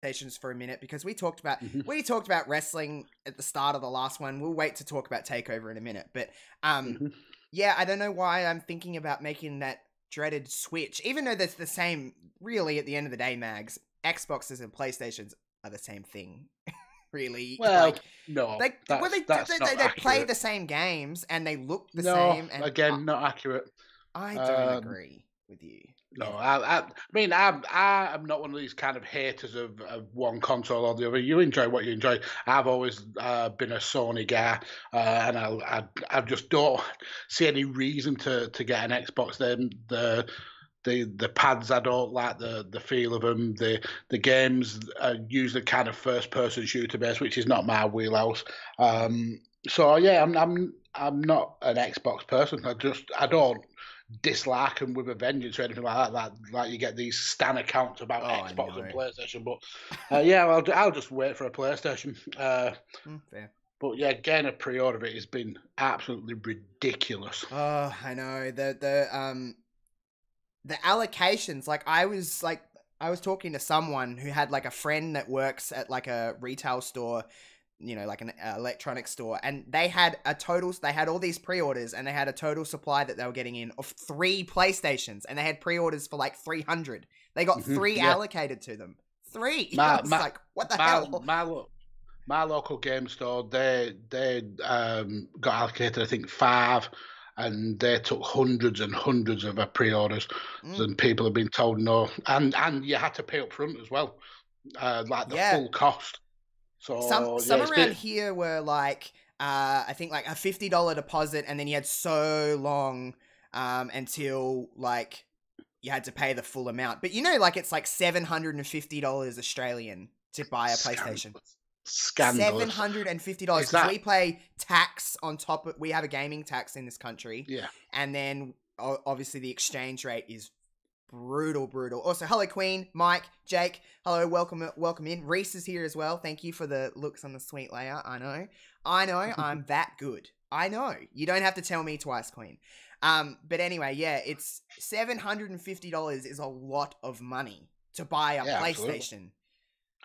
stations for a minute because we talked about Mhm. wrestling at the start of the last one. We'll wait to talk about Takeover in a minute, but Mhm. yeah, I don't know why I'm thinking about making that dreaded switch, even though that's the same. Really, at the end of the day, Mags, Xboxes and PlayStations are the same thing. Really, Well, like no, they that's not play accurate. the same games and they look the No, same, and again, not accurate. I don't Um, agree with you. no, Ever. I mean, I'm not one of these kind of haters of one console or the other. You enjoy what you enjoy. I've always been a Sony guy, and I just don't see any reason to get an Xbox. Then the pads, I don't like the feel of them. The games are usually kind of first person shooter based, which is not my wheelhouse. So yeah, I'm not an Xbox person. I don't dislike them with a vengeance or anything like that. Like you get these stan accounts about Oh, I Xbox know. and PlayStation, but yeah, I'll just wait for a PlayStation. Fair. But yeah, getting a pre-order of it has been absolutely ridiculous. Oh, I know the allocations. Like I was talking to someone who had like a friend that works at like a retail store, like an electronics store, and they had all these pre-orders, and they had a total supply that they were getting in of 3 PlayStations, and they had pre-orders for like 300. They got 3 Yeah, allocated to them. 3. my It's my like, what the my hell? my local game store, they got allocated, I think, 5, and they took hundreds and hundreds of pre-orders. Mm. And people have been told no, and you had to pay up front as well, like the Yeah. full cost. So yeah, Some it's around been here were like I think like a $50 deposit, and then you had so long until like you had to pay the full amount. But like it's like $750 Australian to buy a PlayStation. scandalous. $750 Is because that we pay tax on top of, we have a gaming tax in this country, yeah? and then obviously the exchange rate is brutal. Also, hello Queen, Mike, Jake, hello, welcome in. Reese is here as well. Thank you for the looks on the sweet layout. I know, I'm that good. I know. You don't have to tell me twice, Queen. But anyway, yeah, it's $750 is a lot of money to buy a Yeah, PlayStation. absolutely.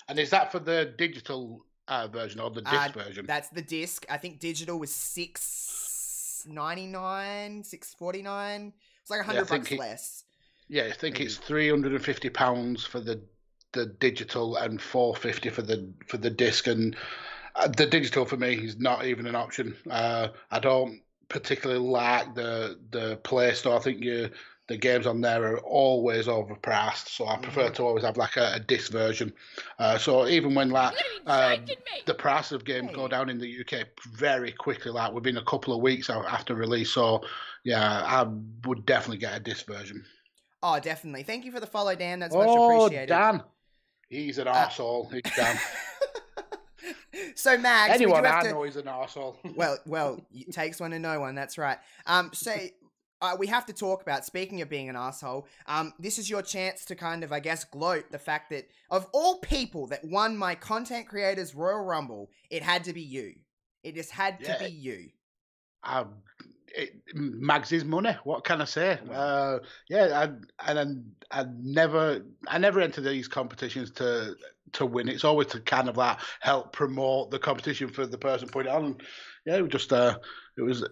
And is that for the digital version or the disc version? That's the disc. I think digital was $6.99, $6.49. It's like $100 less. Yeah, I think Maybe. it's £350 for the digital and £450 for the disc, and the digital for me is not even an option. I don't particularly like the Play Store. I think the games on there are always overpriced, so I prefer to always have like a disc version. So even when like the price of games go down in the UK very quickly, like within a couple of weeks after release, so yeah, I would definitely get a disc version. Oh, definitely. Thank you for the follow, Dan. That's much appreciated. Dan. He's an arsehole. He's Dan. So, Mags, anyone I know is an arsehole. well, it takes one to know one. That's right. So we have to talk about, speaking of being an asshole, this is your chance to kind of, I guess, gloat the fact that of all people that won my Content Creators Royal Rumble, it had to be you. It just had to be you. Mags's money. What can I say? Yeah, I never enter these competitions to win. It's always to kind of like help promote the competition for the person putting it on. And yeah, it was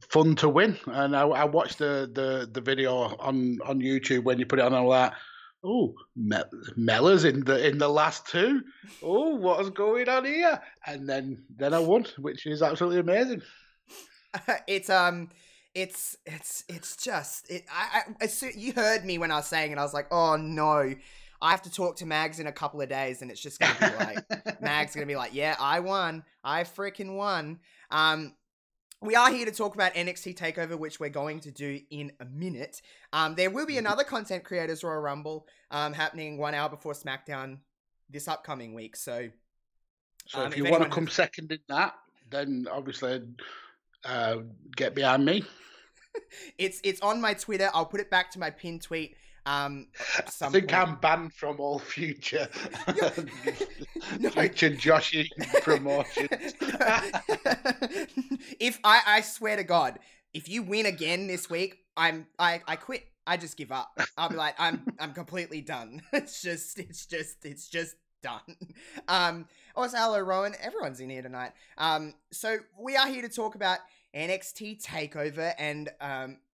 fun to win. And I watched the video on YouTube when you put it on. And I'm like, oh, Mella's in the last 2. Oh, what's going on here? And then I won, which is absolutely amazing. It's just you heard me when I was saying it. I was like, oh no, I have to talk to Mags in a couple of days, and it's just gonna be like Mags gonna be like, yeah, I won, I freaking won. We are here to talk about NXT Takeover, which we're going to do in a minute. There will be another Content Creators Royal Rumble happening 1 hour before SmackDown this upcoming week. So if you want to come second in that, then obviously. Get behind me. It's on my Twitter. I'll put it back to my pinned tweet. I think I'm banned from all future future Joshy promotions. If I swear to God, if you win again this week, I quit. I just give up. I'll be like, I'm completely done. It's just Done. Also, hello, Rowan. Everyone's in here tonight. So we are here to talk about NXT Takeover. And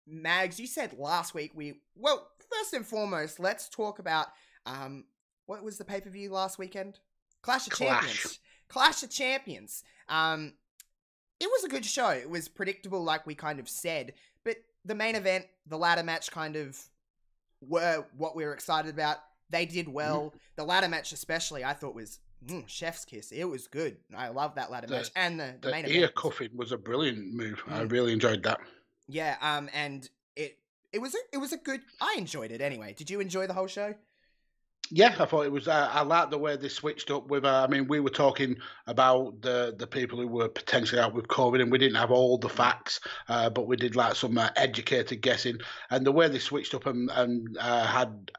Mags, you said last week first and foremost, let's talk about what was the pay-per-view last weekend? Clash of Champions. Clash of Champions. It was a good show. It was predictable, like we kind of said. But the main event, the ladder match, kind of were what we were excited about. They did well. The ladder match especially, I thought was chef's kiss. It was good. I love that ladder match. And the main event. The ear cuffing was a brilliant move. I really enjoyed that. Yeah, and it was a good... I enjoyed it anyway. Did you enjoy the whole show? Yeah, I thought it was. I liked the way they switched up with. I mean, we were talking about the people who were potentially out with COVID, and we didn't have all the facts, but we did like some educated guessing. And the way they switched up and had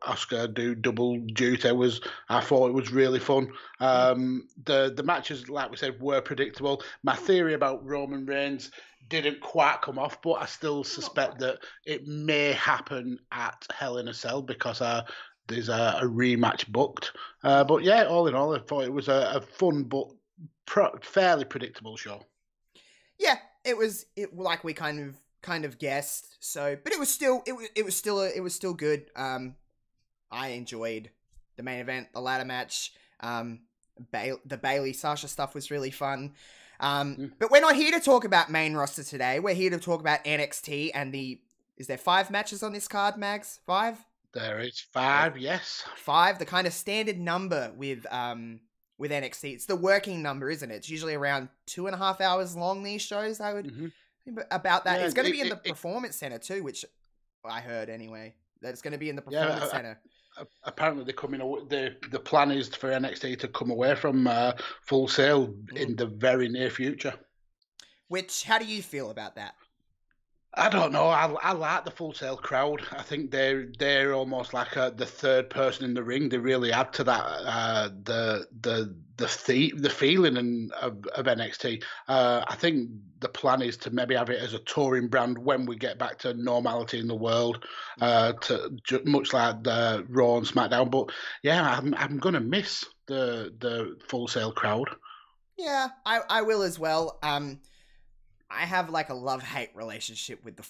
Oscar do double duty I thought it was really fun. The matches, like we said, were predictable. My theory about Roman Reigns didn't quite come off, but I still suspect that it may happen at Hell in a Cell because there's a rematch booked. But yeah, all in all, I thought it was a fun but fairly predictable show. Yeah, it was like we kind of guessed. So, but it was still good. I enjoyed the main event, the ladder match. The Bailey Sasha stuff was really fun. But we're not here to talk about main roster today. We're here to talk about NXT and is there 5 matches on this card, Mags? 5? There is 5, yes. 5, the kind of standard number with NXT. It's the working number, isn't it? It's usually around 2.5 hours long, these shows, I would think about that. Yeah, it's going to be in the Performance Center too, which I heard anyway. That it's going to be in the Performance Center. Apparently, they're coming. The plan is for NXT to come away from Full Sail in the very near future. How do you feel about that? I don't know. I like the Full Sail crowd. I think they're almost like the third person in the ring. They really add to that the feeling of NXT. I think the plan is to maybe have it as a touring brand when we get back to normality in the world, much like the Raw and SmackDown. But yeah, I'm gonna miss the Full Sail crowd. Yeah, I will as well. I have like a love-hate relationship with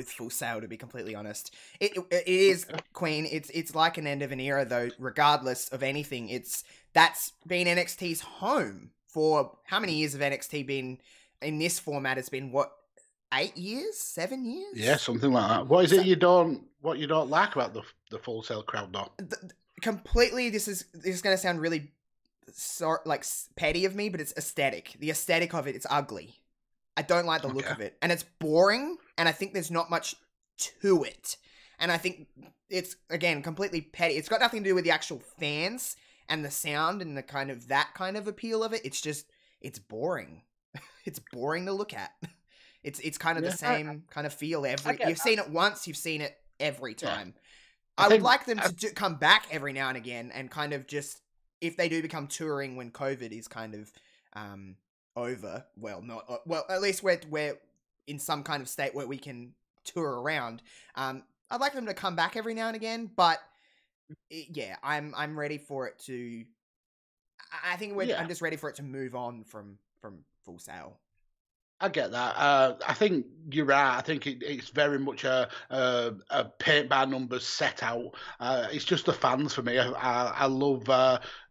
Full Sail, to be completely honest. It is, Queen. It's like an end of an era, though. Regardless of anything, that's been NXT's home for how many years have NXT been in this format? It's been what, 8 years, 7 years? Yeah, something like that. What is it you don't like about the Full Sail crowd, though? Completely. This is going to sound really petty of me, but it's aesthetic. The aesthetic of it's ugly. I don't like the look of it. And it's boring, and I think there's not much to it. And I think it's, again, completely petty. It's got nothing to do with the actual fans and the sound and that kind of appeal of it. It's just, it's boring. It's boring to look at. It's kind of the same kind of feel you've seen it once, you've seen it every time. Yeah. I would like them to come back every now and again and kind of just, if they do become touring when COVID is kind of over, at least we're in some kind of state where we can tour around. I'd like them to come back every now and again, but I'm ready for it to. I think I'm just ready for it to move on from Full Sail. I get that. I think you're right. I think it's very much a paint by numbers set out. It's just the fans for me. I love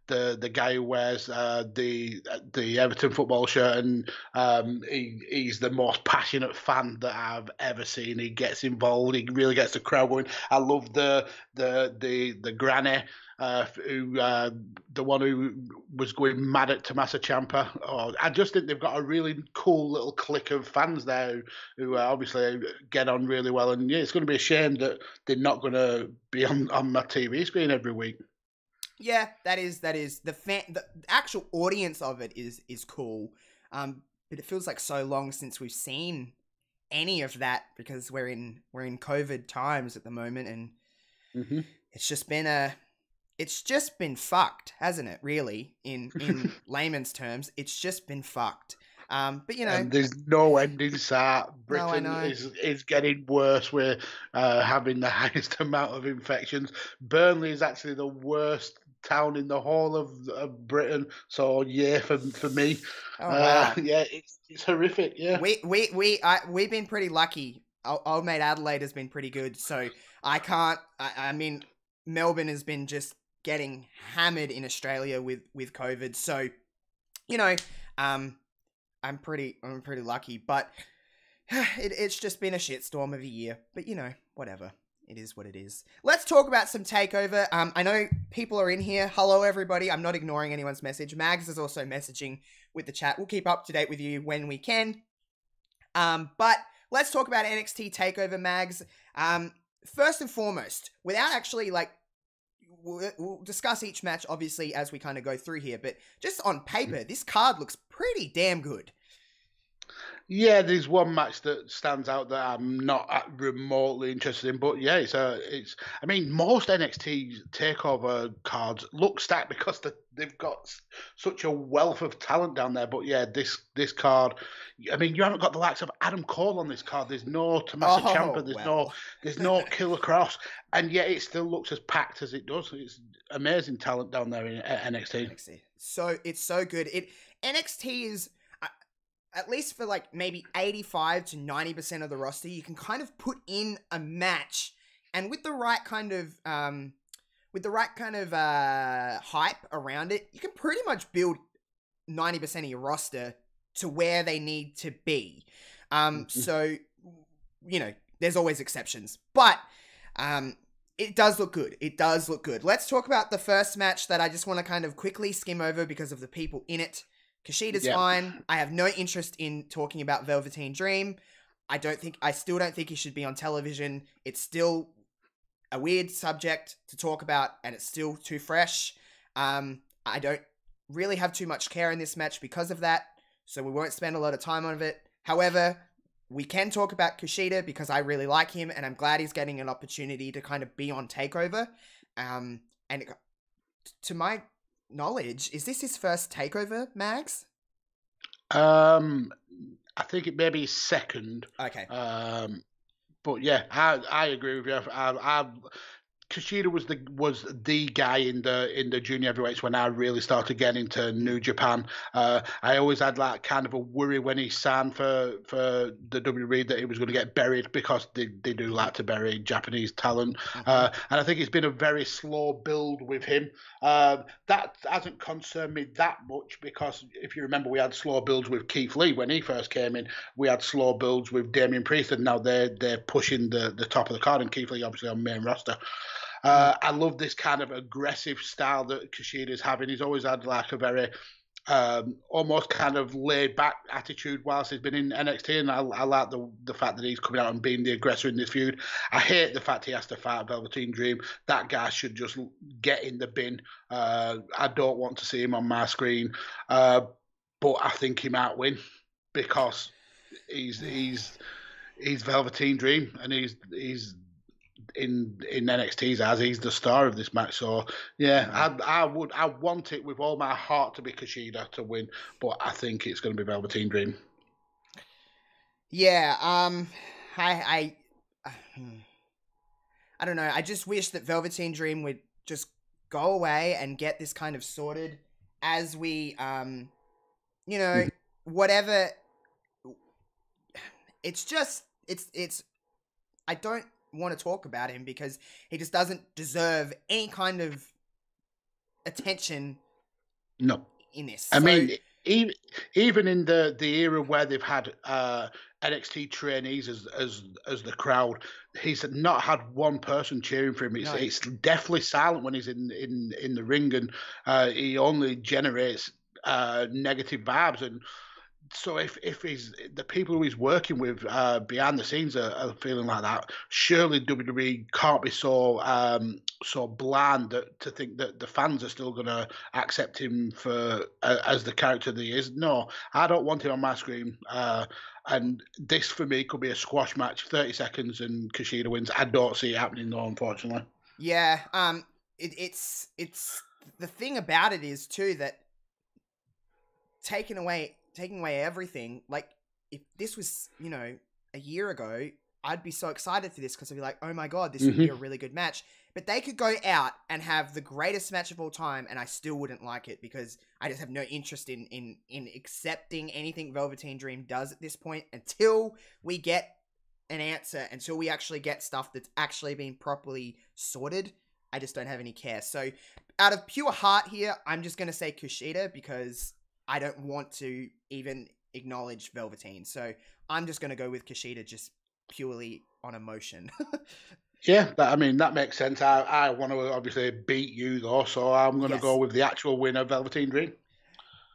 the guy who wears the Everton football shirt, and he's the most passionate fan that I've ever seen. He gets involved. He really gets the crowd going. I love the granny. The one who was going mad at Tommaso Ciampa. I just think they've got a really cool little clique of fans there who obviously get on really well. And yeah, it's going to be a shame that they're not going to be on my TV screen every week. Yeah, that is the actual audience of it is cool. But it feels like so long since we've seen any of that because we're in COVID times at the moment, and it's just been fucked, hasn't it? Really, in layman's terms, it's just been fucked. But you know, and there's no end in sight. Britain is getting worse. We're having the highest amount of infections. Burnley is actually the worst town in the whole of Britain. So yeah, for me, Oh wow. yeah, it's horrific. Yeah, We've been pretty lucky. Old mate Adelaide has been pretty good, so I mean, Melbourne has been just getting hammered in Australia with COVID. So, you know, I'm pretty lucky, but it's just been a shitstorm of a year. But whatever. It is what it is. Let's talk about some Takeover. I know people are in here. Hello, everybody. I'm not ignoring anyone's message. Mags is also messaging with the chat. We'll keep up to date with you when we can. But let's talk about NXT Takeover, Mags. First and foremost, without actually we'll discuss each match obviously as we kind of go through here, but just on paper, this card looks pretty damn good. Yeah, there's one match that stands out that I'm not remotely interested in, but yeah, it's. I mean, most NXT Takeover cards look stacked because they've got such a wealth of talent down there. But yeah, this card, I mean, you haven't got the likes of Adam Cole on this card. There's no Tommaso Ciampa. There's no Killer Cross, and yet it still looks as packed as it does. It's amazing talent down there in NXT. So it's so good. NXT is. At least for maybe 85 to 90% of the roster, you can kind of put in a match, and with the right kind of hype around it, you can pretty much build 90% of your roster to where they need to be. So there's always exceptions, but it does look good. It does look good. Let's talk about the first match that I just want to kind of quickly skim over because of the people in it. Kushida's fine. I have no interest in talking about Velveteen Dream. I still don't think he should be on television. It's still a weird subject to talk about, and it's still too fresh. I don't really have too much care in this match because of that, so we won't spend a lot of time on it. However, we can talk about Kushida because I really like him, and I'm glad he's getting an opportunity to kind of be on Takeover. And to my knowledge, is this his first Takeover, Mags? I think it may be second. Okay. But yeah, I agree with you. Kushida was the guy in the junior heavyweights when I really started getting into New Japan. I always had kind of a worry when he signed for the WWE that he was going to get buried because they do like to bury Japanese talent. And I think it's been a very slow build with him. That hasn't concerned me that much because if you remember, we had slow builds with Keith Lee when he first came in. We had slow builds with Damian Priest, and now they're pushing the top of the card, and Keith Lee obviously on main roster. I love this kind of aggressive style that Kushida's having. He's always had a very almost kind of laid back attitude whilst he's been in NXT, and I like the fact that he's coming out and being the aggressor in this feud. I hate the fact he has to fight Velveteen Dream. That guy should just get in the bin. I don't want to see him on my screen, but I think he might win because he's Velveteen Dream, and he's in NXT's as he's the star of this match. So yeah, I want it with all my heart to be Kushida to win, but I think it's going to be Velveteen Dream. Yeah, I don't know. I just wish that Velveteen Dream would just go away and get this kind of sorted as we whatever. It's just it's I don't want to talk about him because he just doesn't deserve any kind of attention. No, in this. I mean, even in the era where they've had NXT trainees as the crowd, he's not had one person cheering for him. It's definitely silent when he's in the ring, and he only generates negative vibes. And so if he's the people who he's working with behind the scenes are feeling like that, surely WWE can't be so bland to think that the fans are still going to accept him for as the character that he is. No, I don't want him on my screen. And this for me could be a squash match, 30 seconds, and Kushida wins. I don't see it happening though, unfortunately. Yeah, it's the thing about it is too that taking away everything, like if this was a year ago, I'd be so excited for this because I'd be like, oh my God, this would be a really good match. But they could go out and have the greatest match of all time, and I still wouldn't like it because I just have no interest in accepting anything Velveteen Dream does at this point until we get an answer, until we actually get stuff that's actually been properly sorted. I just don't have any care. So out of pure heart here, I'm just going to say Kushida because I don't want to even acknowledge Velveteen. So I'm just going to go with Kushida just purely on emotion. Yeah, that makes sense. I want to obviously beat you though, so I'm going to go with the actual winner, Velveteen Dream.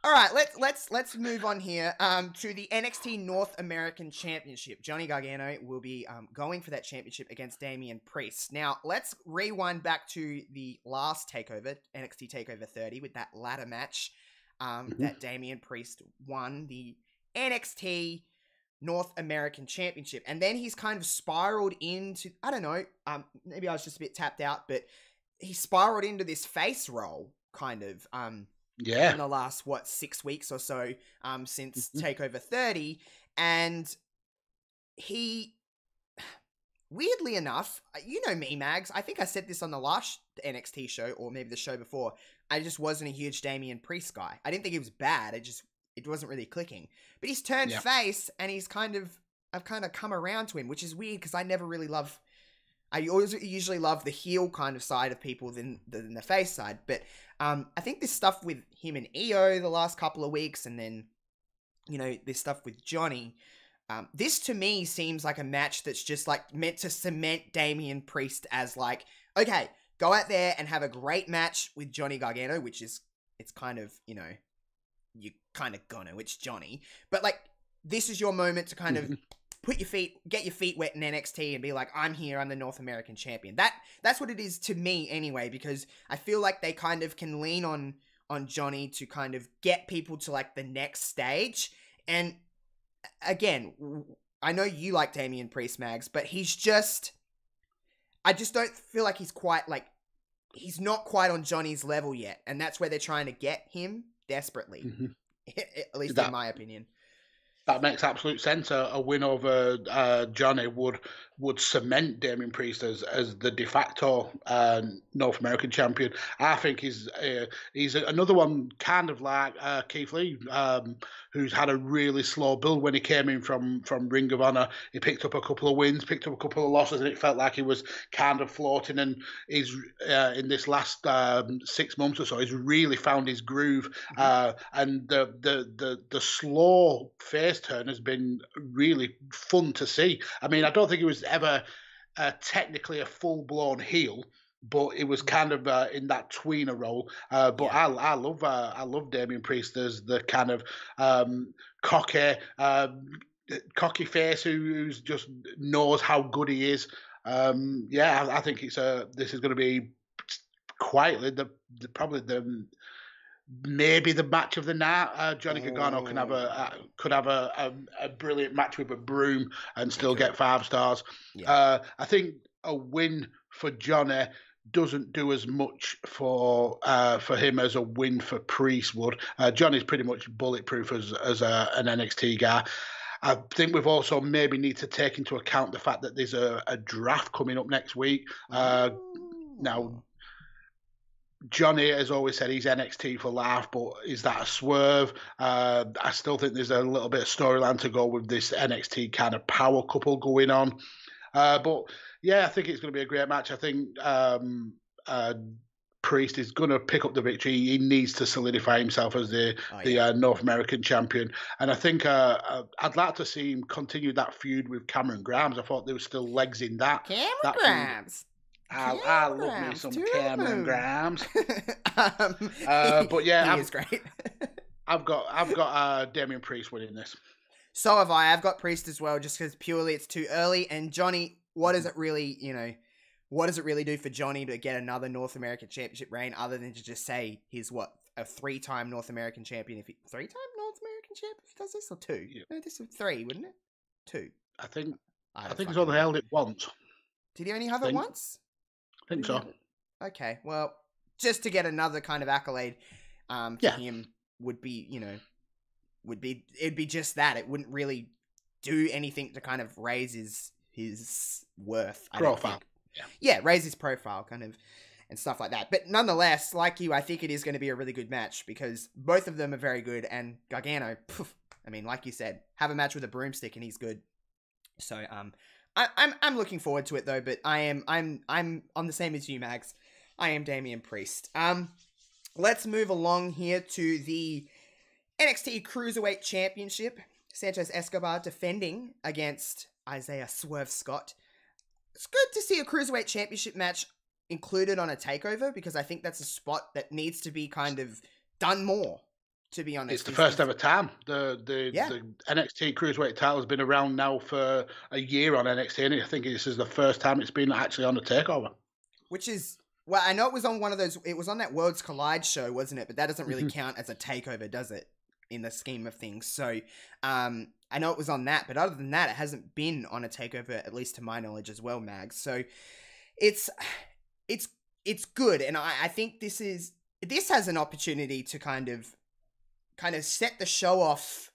All right, let's move on here to the NXT North American Championship. Johnny Gargano will be going for that championship against Damian Priest. Now, let's rewind back to the last takeover, NXT Takeover 30, with that ladder match that Damian Priest won the NXT North American Championship. And then he's kind of spiraled into, I don't know, maybe I was just a bit tapped out, but he spiraled into this face roll kind of in the last, 6 weeks or so since Takeover 30. And he, weirdly enough, you know me, Mags, I think I said this on the last NXT show, or maybe the show before, I just wasn't a huge Damian Priest guy. I didn't think he was bad, it wasn't really clicking. But he's turned face, and I've kind of come around to him, which is weird because I always usually love the heel kind of side of people than the face side. But I think this stuff with him and Io the last couple of weeks, and then, this stuff with Johnny, this to me seems like a match that's just like meant to cement Damian Priest as like, okay, go out there and have a great match with Johnny Gargano, which is, it's kind of, you kind of gonna, it's Johnny. But like, this is your moment to kind of get your feet wet in NXT and be like, I'm here, I'm the North American champion. That's what it is to me anyway, because I feel like they kind of can lean on Johnny to kind of get people to like the next stage. And again, I know you like Damian Priest, Mags, but I just don't feel like he's not quite on Johnny's level yet. And that's where they're trying to get him desperately, at least in my opinion. That makes absolute sense. A win over Johnny would cement Damian Priest as the de facto North American champion. I think he's another one kind of like Keith Lee, who's had a really slow build when he came in from Ring of Honor. He picked up a couple of wins, picked up a couple of losses, and it felt like he was kind of floating. And he's in this last 6 months or so, he's really found his groove. And the slow face turn has been really fun to see. I mean, I don't think he was ever technically a full-blown heel, but it was kind of in that tweener role. I love Damian Priest as the kind of cocky face who's just knows how good he is. I think this is going to be quietly maybe the match of the night. Johnny Gargano could have a brilliant match with a broom and still get 5 stars. I think a win for Johnny doesn't do as much for him as a win for Priest would. Johnny's pretty much bulletproof as an NXT guy. I think we've also maybe need to take into account the fact that there's a draft coming up next week. Now, Johnny has always said he's NXT for life, but is that a swerve? I still think there's a little bit of storyline to go with this NXT kind of power couple going on. But yeah, I think it's going to be a great match. I think Priest is going to pick up the victory. He needs to solidify himself as the North American champion. And I think I'd like to see him continue that feud with Cameron Grimes. I thought there was still legs in that. Grimes. I love me some Cameron Grimes. But yeah, he is great. I've got Damian Priest winning this. So have I. I've got Priest as well, just because purely it's too early. And Johnny, what does it really do for Johnny to get another North American Championship reign, other than to just say he's a 3-time North American champion? 3-time North American champion if he does this, or 2? Yeah. No, this is 3, wouldn't it? 2. I think he's only held it once. Did he only have it once? I think so. Okay, well, just to get another kind of accolade for him would be, it'd be just that. It wouldn't really do anything to kind of raise his his worth. I don't Profile. think. Yeah, raise his profile, kind of, and stuff like that. But nonetheless, like you, I think it is going to be a really good match because both of them are very good, and Gargano, I mean, like you said, have a match with a broomstick and he's good. So, I'm looking forward to it though. But I'm on the same as you, Mags. I am Damian Priest. Let's move along here to the NXT Cruiserweight Championship. Sanchez Escobar defending against Isaiah Swerve Scott. It's good to see a Cruiserweight Championship match included on a takeover because I think that's a spot that needs to be kind of done more, to be honest. It's the first ever time. The NXT Cruiserweight title has been around now for a year on NXT, and I think this is the first time it's been actually on a takeover. Which is, well, I know it was on one of those, it was on that Worlds Collide show, wasn't it? But that doesn't really count as a takeover, does it? In the scheme of things. So, I know it was on that, but other than that, it hasn't been on a takeover, at least to my knowledge as well, Mags. So, it's good, and I think this has an opportunity to kind of set the show off.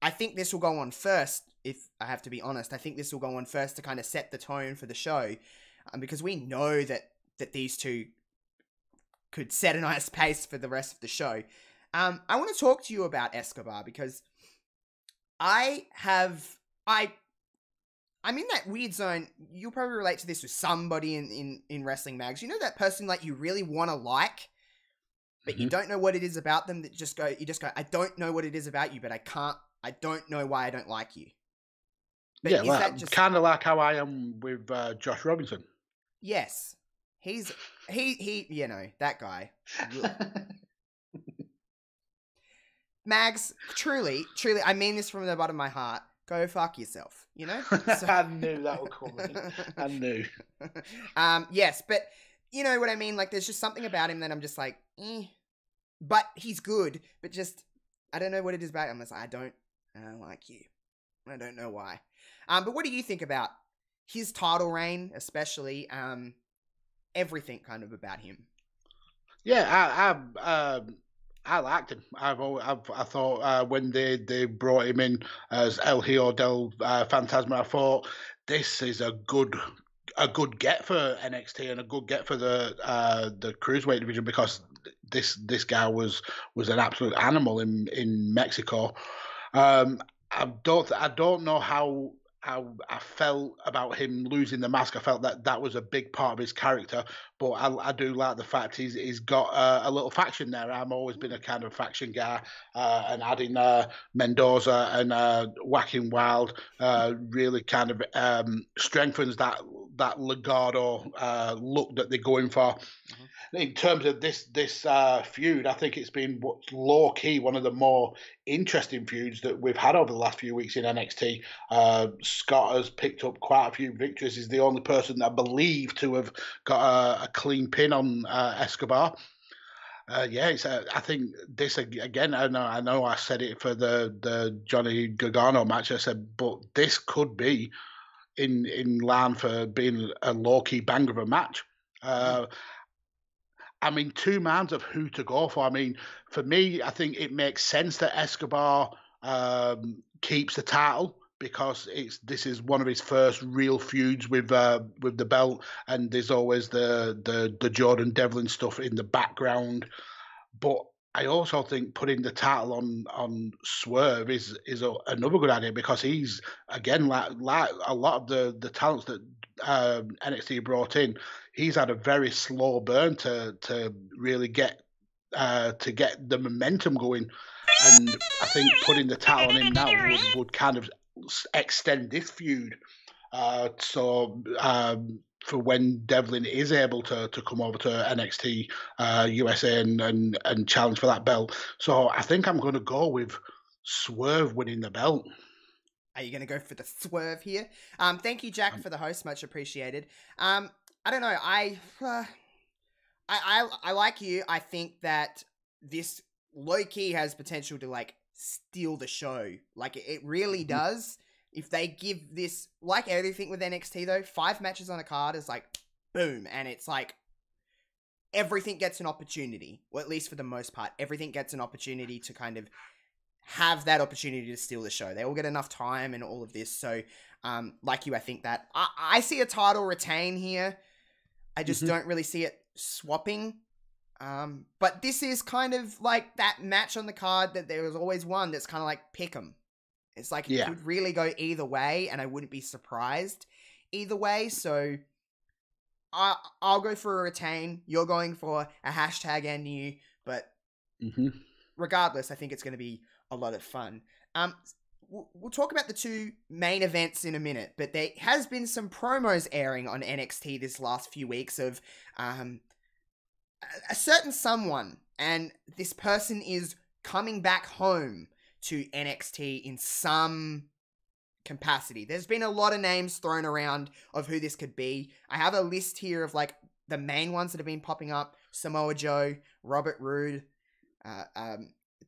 I think this will go on first, if I have to be honest. I think this will go on first to kind of set the tone for the show, because we know that these two could set a nice pace for the rest of the show. I want to talk to you about Escobar because I'm in that weird zone. You'll probably relate to this with somebody in wrestling, Mags. You know that person like you really want to like, but you don't know what it is about them that you just go, I don't know what it is about you, but I don't know why I don't like you. But yeah, well, kind of like how I am with Josh Robinson. Yes. He, you know, that guy. Mags, truly, I mean this from the bottom of my heart. Go fuck yourself, you know? So... I knew that would come in. I knew. Yes, but you know what I mean? Like, there's just something about him that I'm just like, But he's good, but just, I don't know what it is about him. I don't like you. I don't know why. But what do you think about his title reign, especially, everything kind of about him? Yeah, I liked him. I thought when they brought him in as El Hijo del Fantasma, I thought this is a good get for NXT and a good get for the cruiserweight division because this guy was an absolute animal in Mexico. I don't know how I felt about him losing the mask. I felt that was a big part of his character, but I do like the fact he's got a little faction there. I've always been a kind of faction guy, and adding Mendoza and Whacking Wild really kind of strengthens that Legado look that they're going for. Mm-hmm. In terms of this feud, I think it's been low key one of the more interesting feuds that we've had over the last few weeks in NXT. Scott has picked up quite a few victories. He's the only person I believe to have got a clean pin on Escobar. I think this again. I know I said it for the Johnny Gargano match. I said, but this could be in line for being a low key banger of a match. I'm in two minds of who to go for. I mean, for me, I think it makes sense that Escobar keeps the title because this is one of his first real feuds with the belt, and there's always the Jordan Devlin stuff in the background. But I also think putting the title on Swerve is another good idea because he's again like a lot of the talents that NXT brought in. He's had a very slow burn to really get the momentum going, and I think putting the title on him now would kind of extend this feud. For when Devlin is able to come over to NXT USA and challenge for that belt. So I think I'm going to go with Swerve winning the belt. Are you going to go for the Swerve here? Thank you, Jack, for the host. Much appreciated. I don't know. I like you. I think that this low key has potential to like steal the show. Like it really does. If they give this, like everything with NXT though, 5 matches on a card is like, boom. And it's like, everything gets an opportunity. Or at least for the most part, everything gets an opportunity to kind of have that opportunity to steal the show. They all get enough time and all of this. So, like you, I think that I see a title retain here. I just don't really see it swapping. But this is kind of like that match on the card that there was always one that's kind of like pick 'em. It's like it could really go either way, and I wouldn't be surprised either way. So I'll go for a retain. You're going for a hashtag NU, but regardless, I think it's going to be a lot of fun. We'll talk about the two main events in a minute, but there has been some promos airing on NXT this last few weeks of a certain someone, and this person is coming back home to NXT in some capacity. There's been a lot of names thrown around of who this could be. I have a list here of like the main ones that have been popping up: Samoa Joe, Robert Roode,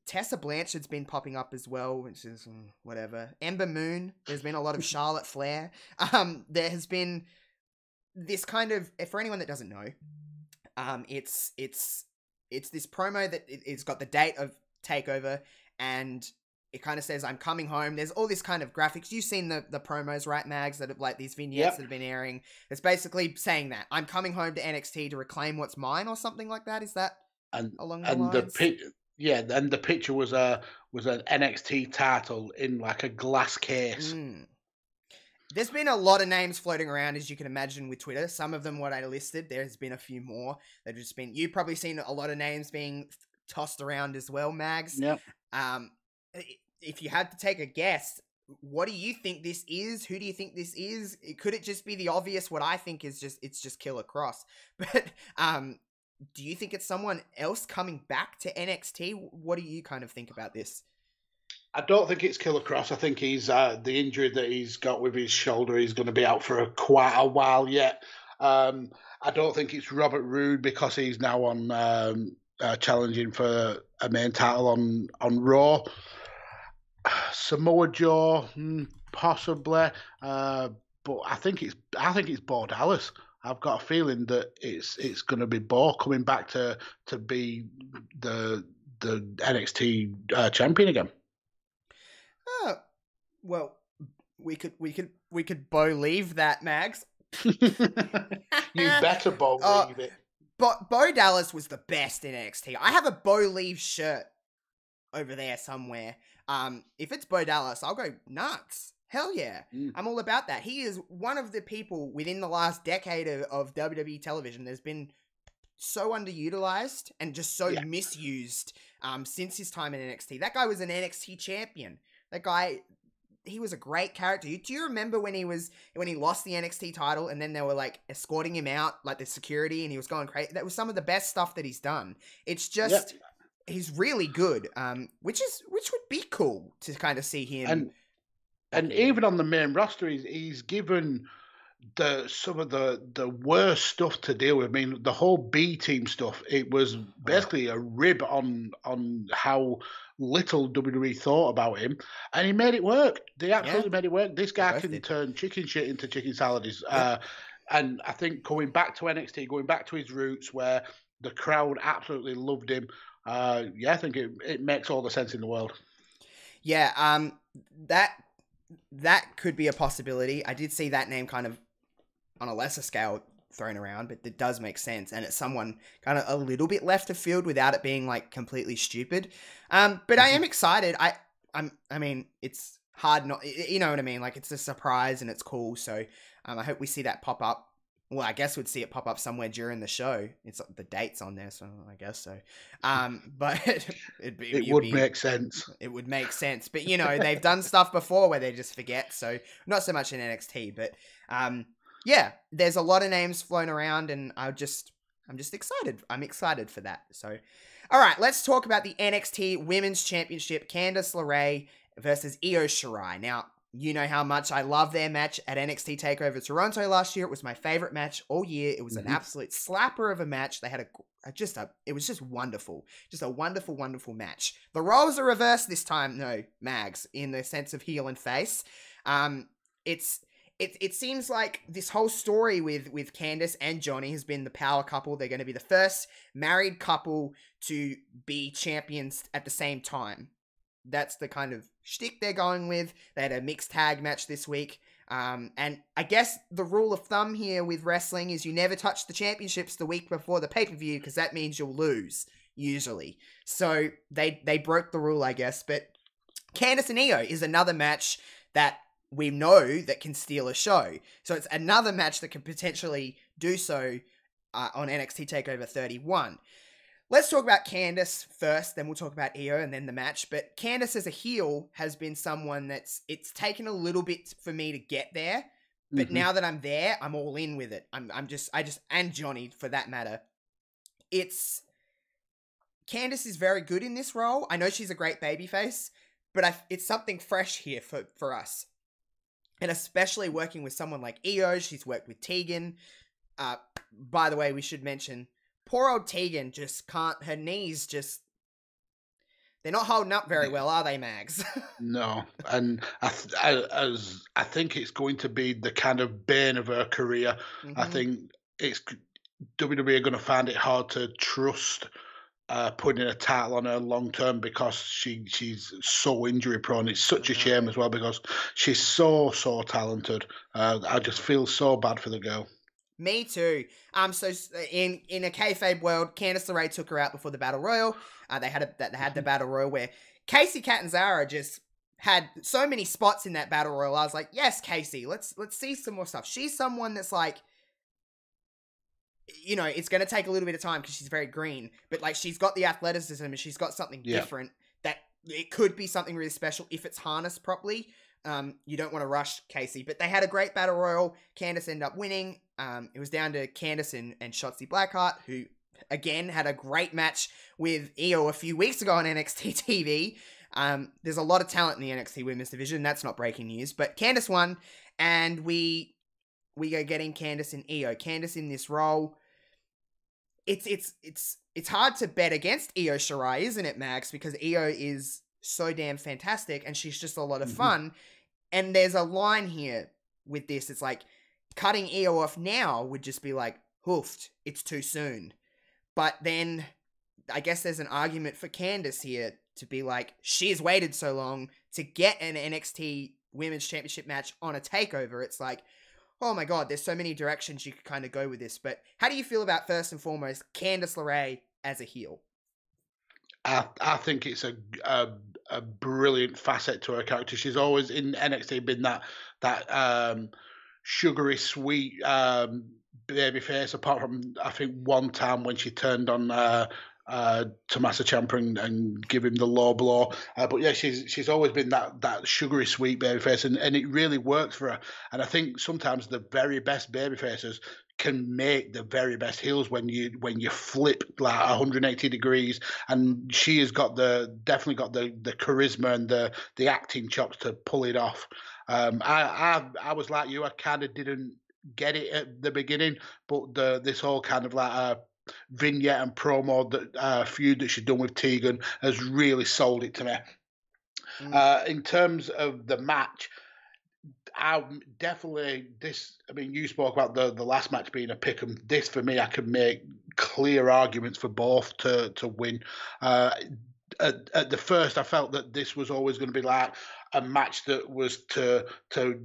Tessa Blanchard's been popping up as well, which is whatever. Ember Moon. There's been a lot of Charlotte Flair. There has been this kind of, for anyone that doesn't know, it's this promo that it's got the date of Takeover, and it kind of says, I'm coming home. There's all this kind of graphics. You've seen the promos, right, Mags, that have like these vignettes that have been airing. It's basically saying that I'm coming home to NXT to reclaim what's mine or something like that. Is that along the lines? And the picture was an NXT title in like a glass case. There's been a lot of names floating around, as you can imagine, with Twitter. Some of them what I listed. There's been a few more that have just been. You've probably seen a lot of names being tossed around as well, Mags. Yep. If you had to take a guess, what do you think this is? Who do you think this is? Could it just be the obvious? What I think is just Killer Cross. But do you think it's someone else coming back to NXT? What do you kind of think about this? I don't think it's Killer Cross. I think he's the injury that he's got with his shoulder. He's going to be out for quite a while yet. I don't think it's Robert Roode because he's now on challenging for a main title on Raw. Samoa Joe, possibly, but I think it's Bo Dallas. I've got a feeling that it's going to be Bo coming back to be the NXT champion again. Oh, well, we could believe that, Mags. You better believe it. But Bo Dallas was the best in NXT. I have a Bo Leave shirt over there somewhere. If it's Bo Dallas, I'll go nuts. Hell yeah. I'm all about that. He is one of the people within the last decade of WWE television that's been so underutilized and just so misused since his time in NXT. That guy was an NXT champion. That guy, he was a great character. Do you remember when he lost the NXT title and then they were like escorting him out, like the security, and he was going crazy? That was some of the best stuff that he's done. It's just he's really good, which would be cool to kind of see him. And even on the main roster, he's given some of the worst stuff to deal with. I mean, the whole B team stuff, it was basically a rib on how little WWE thought about him, and he made it work. They absolutely made it work. This guy can turn chicken shit into chicken salad. And I think going back to NXT, going back to his roots where the crowd absolutely loved him, I think it makes all the sense in the world. Yeah, that could be a possibility. I did see that name kind of on a lesser scale thrown around, but it does make sense, and it's someone kind of a little bit left of field without it being like completely stupid. But I am excited. I mean, it's hard not, you know what I mean? Like, it's a surprise and it's cool. So I hope we see that pop up. Well, I guess we'd see it pop up somewhere during the show. It's the dates on there, so I guess so. But it would make sense. It would make sense. But, you know, they've done stuff before where they just forget. So not so much in NXT, but yeah, there's a lot of names flown around, and I'm just excited. I'm excited for that. So, all right, let's talk about the NXT Women's Championship. Candice LeRae versus Io Shirai. Now, you know how much I love their match at NXT TakeOver Toronto last year. It was my favorite match all year. It was an absolute slapper of a match. They had it was just wonderful. Just a wonderful, wonderful match. The roles are reversed this time, no, Mags, in the sense of heel and face. It seems like this whole story with Candice and Johnny has been the power couple. They're going to be the first married couple to be champions at the same time. that's the kind of shtick they're going with. They had a mixed tag match this week. And I guess the rule of thumb here with wrestling is you never touch the championships the week before the pay-per-view, because that means you'll lose, usually. So they broke the rule, I guess. But Candice and Io is another match that we know that can steal a show. So it's another match that can potentially do so on NXT TakeOver 31. Let's talk about Candice first, then we'll talk about Io and then the match. But Candice as a heel has been someone it's taken a little bit for me to get there. But now that I'm there, I'm all in with it. And Johnny for that matter. Candice is very good in this role. I know she's a great babyface, but it's something fresh here for us. And especially working with someone like Io, she's worked with Tegan. By the way, we should mention, poor old Tegan just can't, her knees just, they're not holding up very well, are they, Mags? No, and I think it's going to be the kind of bane of her career. I think WWE are going to find it hard to trust putting a title on her long term, because she's so injury prone. It's such a shame as well, because she's so talented. I just feel so bad for the girl. Me too. So in a kayfabe world, Candice LeRae took her out before the Battle Royal. They had the Battle Royal where Casey Catanzaro just had so many spots in that Battle Royal. I was like, yes, Casey, let's see some more stuff. She's someone that's like, you know, it's going to take a little bit of time because she's very green, but like she's got the athleticism and she's got something different that it could be something really special if it's harnessed properly. You don't want to rush Casey, but they had a great Battle Royal. Candice ended up winning. It was down to Candice and Shotzi Blackheart, who again had a great match with Io a few weeks ago on NXT TV. There's a lot of talent in the NXT Women's Division. That's not breaking news, but Candice won, and we are getting Candice and Io. Candice in this role. It's hard to bet against Io Shirai, isn't it, Max? Because Io is so damn fantastic, and she's just a lot of fun. And there's a line here with this. It's like, cutting Io off now would just be like, hoofed, it's too soon. But then I guess there's an argument for Candice here to be like, she's waited so long to get an NXT Women's Championship match on a takeover. It's like, oh my God, there's so many directions you could kind of go with this. But how do you feel about, first and foremost, Candice LeRae as a heel? I think it's a brilliant facet to her character. She's always in NXT been that sugary sweet baby face, apart from I think one time when she turned on Tommaso Ciampa and give him the low blow. But yeah, she's always been that sugary sweet baby face, and it really works for her. And I think sometimes the very best baby faces can make the very best heels when you flip like 180 degrees, and she has definitely got the charisma and the acting chops to pull it off. I was like you, I kind of didn't get it at the beginning, but this whole kind of like vignette and promo that feud that she's done with Tegan has really sold it to me. In terms of the match, you spoke about the last match being a pick 'em. This, for me, I can make clear arguments for both to win. At the first, I felt that this was always going to be like a match that was to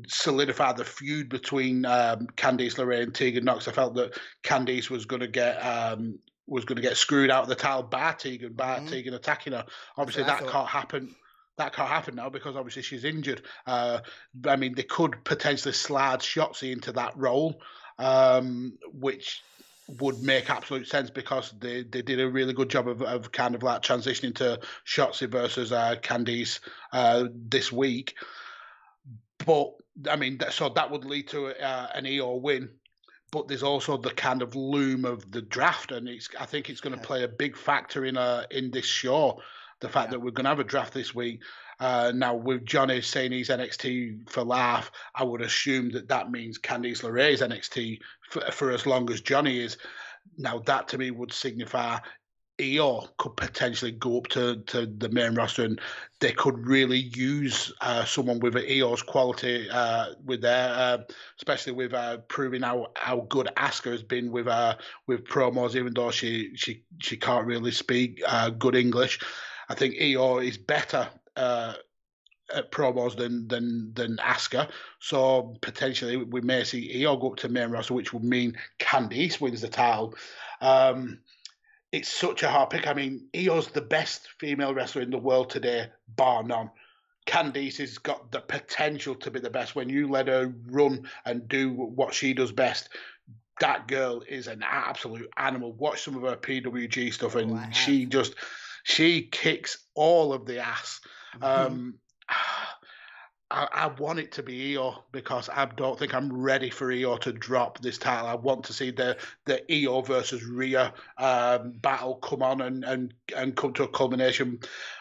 solidify the feud between Candice LeRae and Tegan Nox. I felt that Candice was going to get screwed out of the title by Tegan, Tegan attacking her. Obviously, that can't happen. That can't happen now because obviously she's injured. I mean, they could potentially slide Shotzi into that role, which would make absolute sense because they did a really good job of kind of like transitioning to Shotzi versus Candice this week. But I mean, so that would lead to an Io win. But there's also the kind of loom of the draft, and I think it's going to play a big factor in this show. The fact that we're going to have a draft this week. Now, with Johnny saying he's NXT for life, I would assume that means Candice LeRae is NXT for as long as Johnny is. Now, that to me would signify Io could potentially go up to the main roster, and they could really use someone with Io's quality with their, especially with proving how good Asuka has been with promos, even though she can't really speak good English. I think Io is better at promos than Asuka. So potentially we may see Io go up to main roster, which would mean Candice wins the title. It's such a hard pick. I mean, Io's the best female wrestler in the world today, bar none. Candice has got the potential to be the best. When you let her run and do what she does best, that girl is an absolute animal. Watch some of her PWG stuff, and she kicks all of the ass. I want it to be Io because I don't think I'm ready for Io to drop this title. I want to see the Io versus Rhea battle come on and come to a culmination.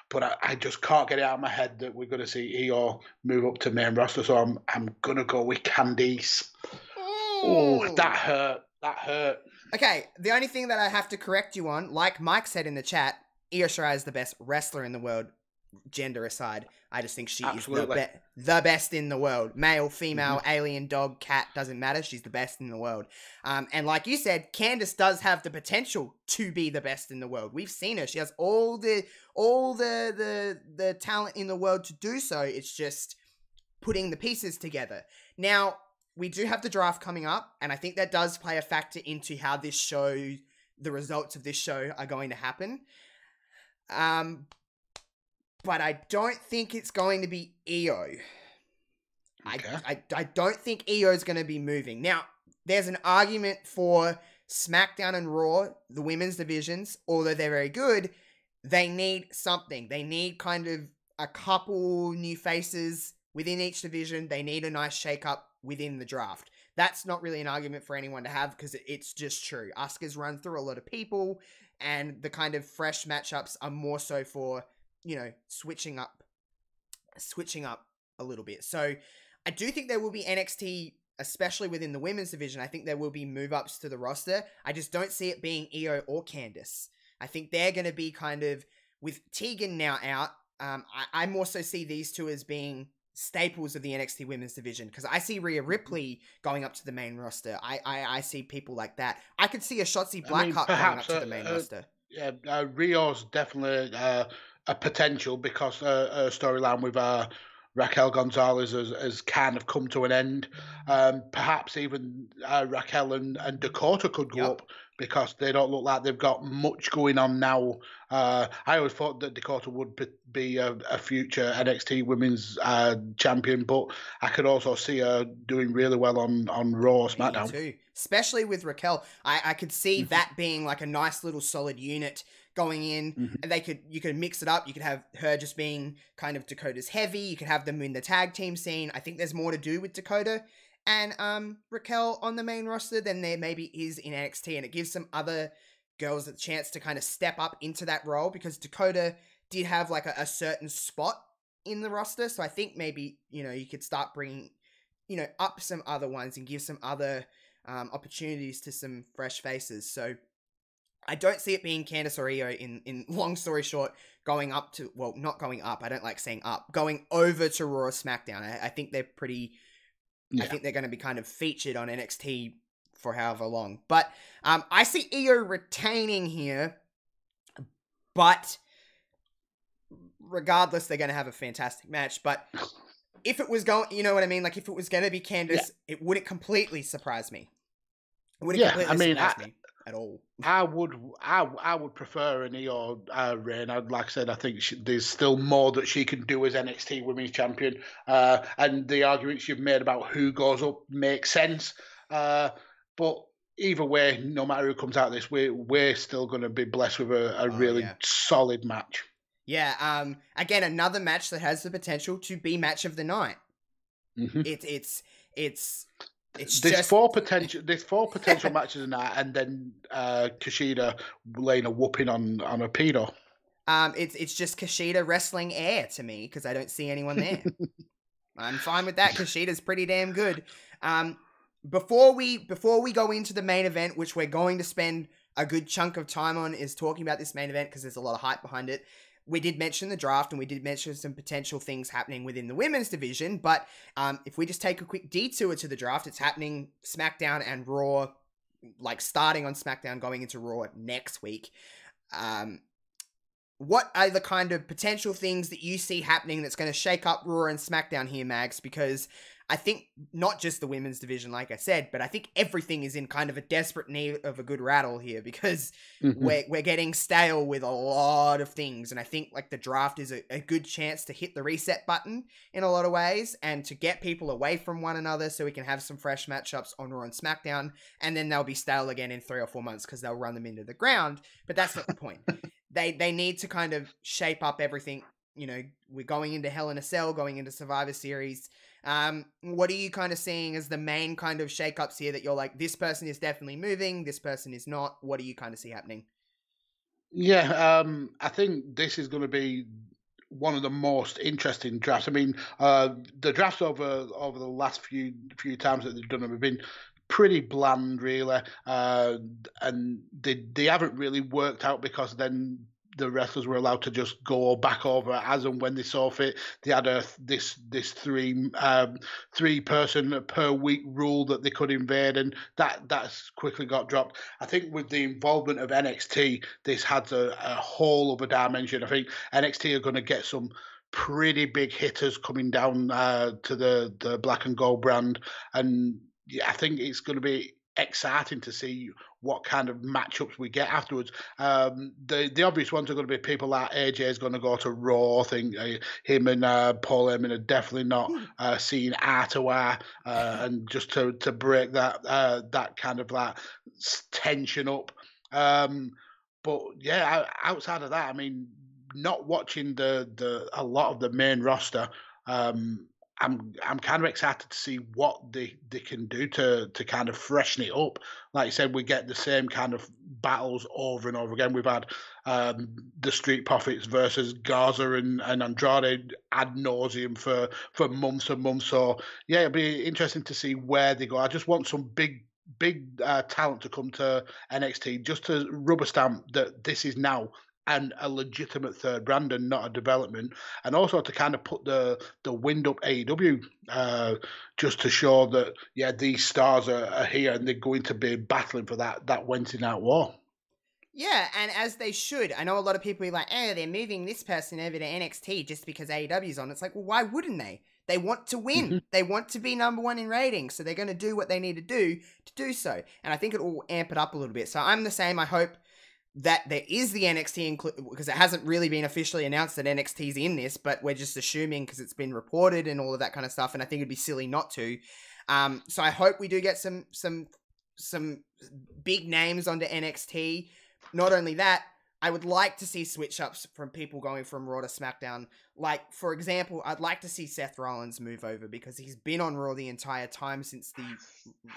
But I just can't get it out of my head that we're going to see Io move up to main roster. So I'm going to go with Candice. Oh, that hurt. That hurt. Okay, the only thing that I have to correct you on, like Mike said in the chat, Io Shirai is the best wrestler in the world, gender aside. I just think she is the best in the world. Male, female, alien, dog, cat, doesn't matter. She's the best in the world. And like you said, Candice does have the potential to be the best in the world. We've seen her. She has all the talent in the world to do so. It's just putting the pieces together. Now, we do have the draft coming up, and I think that does play a factor into how this show, the results of this show are going to happen. But I don't think it's going to be Io. Okay. I don't think Io is going to be moving. Now, there's an argument for SmackDown and Raw, the women's divisions, although they're very good, they need something. They need kind of a couple new faces within each division. They need a nice shake-up within the draft. That's not really an argument for anyone to have because it's just true. Asuka's run through a lot of people, and the kind of fresh matchups are more so for, you know, switching up a little bit. So I do think there will be NXT, especially within the women's division. I think there will be move-ups to the roster. I just don't see it being Io or Candice. I think they're going to be kind of, with Tegan now out, I more so see these two as being staples of the NXT women's division, because I see Rhea Ripley going up to the main roster. I see people like that. I could see a Shotzi Blackheart going up to the main roster. Yeah, Rio's definitely a potential because her storyline with Raquel Gonzalez has kind of come to an end. Perhaps even Raquel and Dakota could go up because they don't look like they've got much going on now. I always thought that Dakota would be a future NXT Women's champion, but I could also see her doing really well on Raw, SmackDown. Me too. Especially with Raquel. I could see that being like a nice little solid unit going in, and you could mix it up. You could have her just being kind of Dakota's heavy. You could have them in the tag team scene. I think there's more to do with Dakota and Raquel on the main roster than there maybe is in NXT, and it gives some other girls a chance to kind of step up into that role, because Dakota did have like a certain spot in the roster. So I think maybe, you know, you could start bringing, you know, up some other ones and give some other opportunities to some fresh faces. So I don't see it being Candice or Io in long story short, going up to, well, not going up. I don't like saying up. Going over to Raw or SmackDown. I think they're pretty, I think they're going to be kind of featured on NXT for however long. But I see Io retaining here, but regardless, they're going to have a fantastic match. But if it was going, you know what I mean? Like, if it was going to be Candice, it wouldn't completely surprise me. It wouldn't completely surprise me at all. I would prefer an Io reign. Like I said, I think there's still more that she can do as NXT Women's Champion. And the arguments you've made about who goes up make sense. But either way, no matter who comes out of this, we're still going to be blessed with a really solid match. Yeah. Again, another match that has the potential to be match of the night. There's four potential matches in that, and then Kushida laying a whooping on a pedo. It's just Kushida wrestling air to me, because I don't see anyone there. I'm fine with that. Kushida's pretty damn good. Before we go into the main event, which we're going to spend a good chunk of time on, is talking about this main event because there's a lot of hype behind it. We did mention the draft, and we did mention some potential things happening within the women's division, but if we just take a quick detour to the draft, it's happening SmackDown and Raw, like starting on SmackDown, going into Raw next week. what are the kind of potential things that you see happening that's going to shake up Raw and SmackDown here, Mags? Because I think not just the women's division, like I said, but I think everything is in kind of a desperate need of a good rattle here, because we're getting stale with a lot of things. And I think like the draft is a good chance to hit the reset button in a lot of ways and to get people away from one another so we can have some fresh matchups on Raw and SmackDown. And then they'll be stale again in 3 or 4 months because they'll run them into the ground. But that's not the point. They need to kind of shape up everything. You know, we're going into Hell in a Cell, going into Survivor Series. What are you kind of seeing as the main kind of shakeups here that you're like, this person is definitely moving, this person is not? What do you kind of see happening? Yeah, I think this is going to be one of the most interesting drafts. I mean, the drafts over the last few times that they've done them have been pretty bland, really, and they haven't really worked out because then the wrestlers were allowed to just go back over as and when they saw fit. They had this three person per week rule that they could invade, and that's quickly got dropped. I think with the involvement of NXT, this had a whole other dimension. I think NXT are going to get some pretty big hitters coming down to the black and gold brand, and yeah, I think it's going to be exciting to see what kind of matchups we get afterwards. The obvious ones are going to be people like AJ is going to go to Raw. I think him and Paul Heyman are definitely not seeing eye to eye, and just to break that kind of like tension up. But yeah, outside of that, I mean, not watching a lot of the main roster. I'm kind of excited to see what they can do to kind of freshen it up. Like you said, we get the same kind of battles over and over again. We've had the Street Profits versus Garza and Andrade ad nauseum for months and months. So yeah, it'll be interesting to see where they go. I just want some big talent to come to NXT just to rubber stamp that this is now and a legitimate third brand and not a development, and also to kind of put the wind up AEW, just to show that these stars are here and they're going to be battling for that Wednesday night war. Yeah, and as they should. I know a lot of people are like, they're moving this person over to NXT just because AEW's on. It's like, well, why wouldn't they? They want to win. Mm-hmm. They want to be number one in ratings, so they're going to do what they need to do so. And I think it will amp it up a little bit. So I'm the same. I hope that there is the NXT because it hasn't really been officially announced that NXT's in this, but we're just assuming because it's been reported and all of that kind of stuff, and I think it'd be silly not to. So I hope we do get some big names onto NXT. Not only that, I would like to see switch-ups from people going from Raw to SmackDown. Like, for example, I'd like to see Seth Rollins move over because he's been on Raw the entire time since the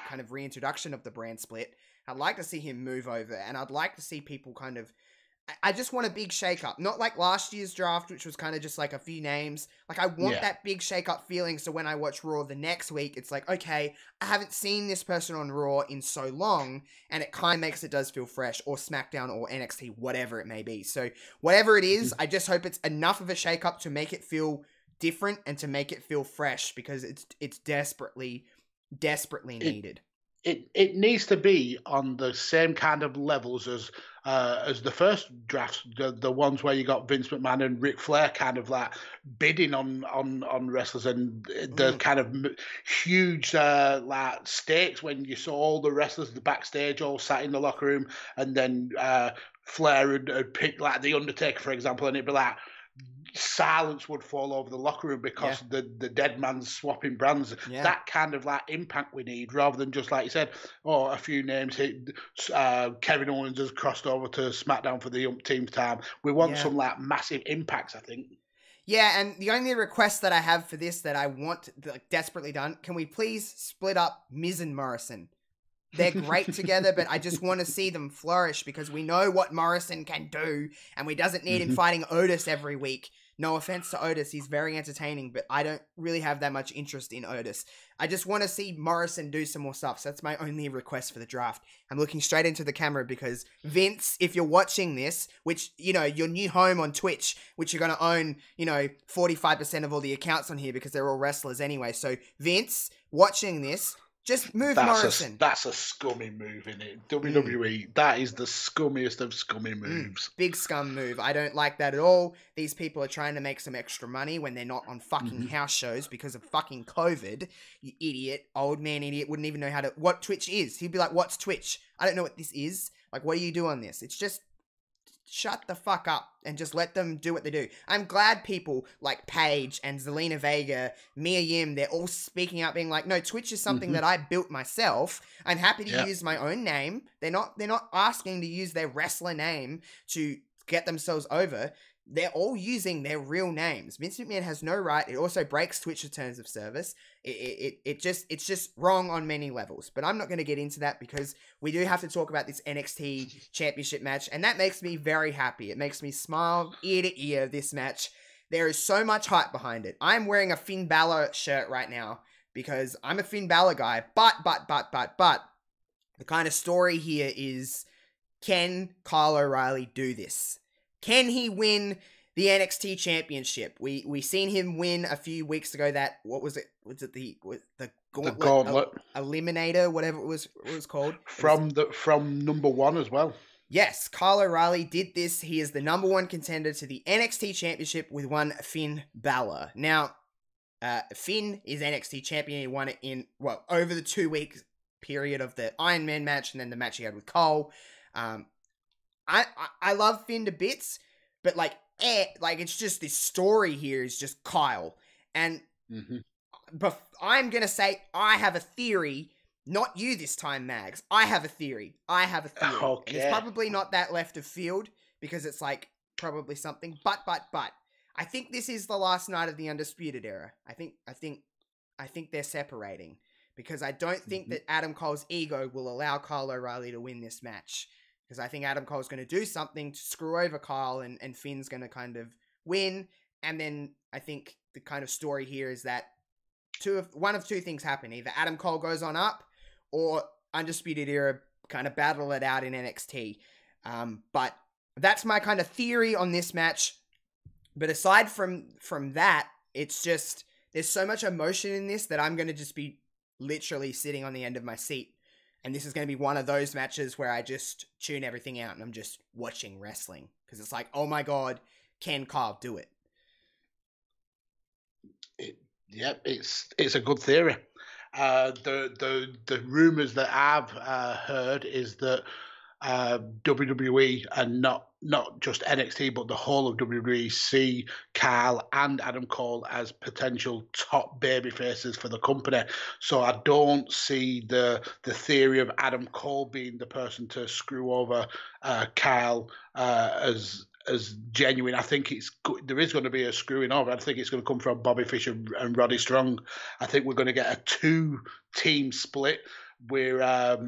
kind of reintroduction of the brand split. I'd like to see him move over, and I'd like to see people kind of... I just want a big shake-up. Not like last year's draft, which was kind of just like a few names. Like, I want that big shake-up feeling, so when I watch Raw the next week, it's like, okay, I haven't seen this person on Raw in so long, and it kind of makes it does feel fresh, or SmackDown, or NXT, whatever it may be. So, whatever it is, I just hope it's enough of a shake-up to make it feel different, and to make it feel fresh, because it's desperately needed. It needs to be on the same kind of levels as the first drafts, the ones where you got Vince McMahon and Ric Flair kind of like bidding on wrestlers, and the kind of huge like stakes when you saw all the wrestlers the backstage all sat in the locker room, and then Flair would pick like the Undertaker, for example, and it'd be like silence would fall over the locker room because the dead man's swapping brands. That kind of like impact we need, rather than just like you said, a few names hit. Kevin Owens has crossed over to SmackDown for the umpteenth time. We want some like massive impacts, I think. Yeah, and the only request that I have for this that I want like desperately done, can we please split up Miz and Morrison? They're great together, but I just want to see them flourish because we know what Morrison can do, and we doesn't need him fighting Otis every week. No offense to Otis, he's very entertaining, but I don't really have that much interest in Otis. I just want to see Morrison do some more stuff, so that's my only request for the draft. I'm looking straight into the camera because Vince, if you're watching this, which, your new home on Twitch, which you're going to own, 45% of all the accounts on here because they're all wrestlers anyway. So Vince, watching this, Just move Morrison. That's a scummy move, isn't it? WWE, that is the scummiest of scummy moves. Big scum move. I don't like that at all. These people are trying to make some extra money when they're not on fucking house shows because of fucking COVID. You idiot. Old man idiot. Wouldn't even know what Twitch is. He'd be like, what's Twitch? I don't know what this is. Like, what do you do on this? It's just... shut the fuck up and just let them do what they do. I'm glad people like Paige and Zelina Vega, Mia Yim, they're all speaking out being like, no, Twitch is something that I built myself. I'm happy to use my own name. They're not asking to use their wrestler name to get themselves over. They're all using their real names. Vince McMahon has no right. It also breaks Twitch's terms of service. It's just wrong on many levels. But I'm not going to get into that because we do have to talk about this NXT championship match. And that makes me very happy. It makes me smile ear to ear, this match. There is so much hype behind it. I'm wearing a Finn Balor shirt right now because I'm a Finn Balor guy. But, the kind of story here is, can Kyle O'Reilly do this? Can he win the NXT championship? We seen him win a few weeks ago that, what was it? Was it the Gauntlet? Eliminator, whatever it was called. From number one as well. Yes, Kyle O'Reilly did this. He is the number one contender to the NXT championship with one Finn Balor. Now, Finn is NXT champion. He won it in, over the 2-week period of the Iron Man match and then the match he had with Cole. I love Finn to bits, but it's just this story here is just Kyle. And but I'm going to say I have a theory, not you this time, Mags. I have a theory. Okay. It's probably not that left of field because it's probably something, but I think this is the last night of the Undisputed Era. I think they're separating because I don't think that Adam Cole's ego will allow Kyle O'Reilly to win this match. Because I think Adam Cole's going to do something to screw over Kyle and Finn's going to kind of win. And then I think the kind of story here is that one of two things happen. Either Adam Cole goes on up or Undisputed Era kind of battle it out in NXT. But that's my kind of theory on this match. But aside from that, it's just, there's so much emotion in this that I'm going to just be literally sitting on the end of my seat. And this is going to be one of those matches where I just tune everything out and I'm just watching wrestling. Because it's like, oh my God, can Kyle do it? It's a good theory. The rumors that I've heard is that WWE and not just NXT, but the whole of WWE see Kyle and Adam Cole as potential top baby faces for the company. So I don't see the theory of Adam Cole being the person to screw over Kyle as genuine. I think there is going to be a screwing over. I think it's going to come from Bobby Fish and Roddy Strong. I think we're going to get a 2-team split where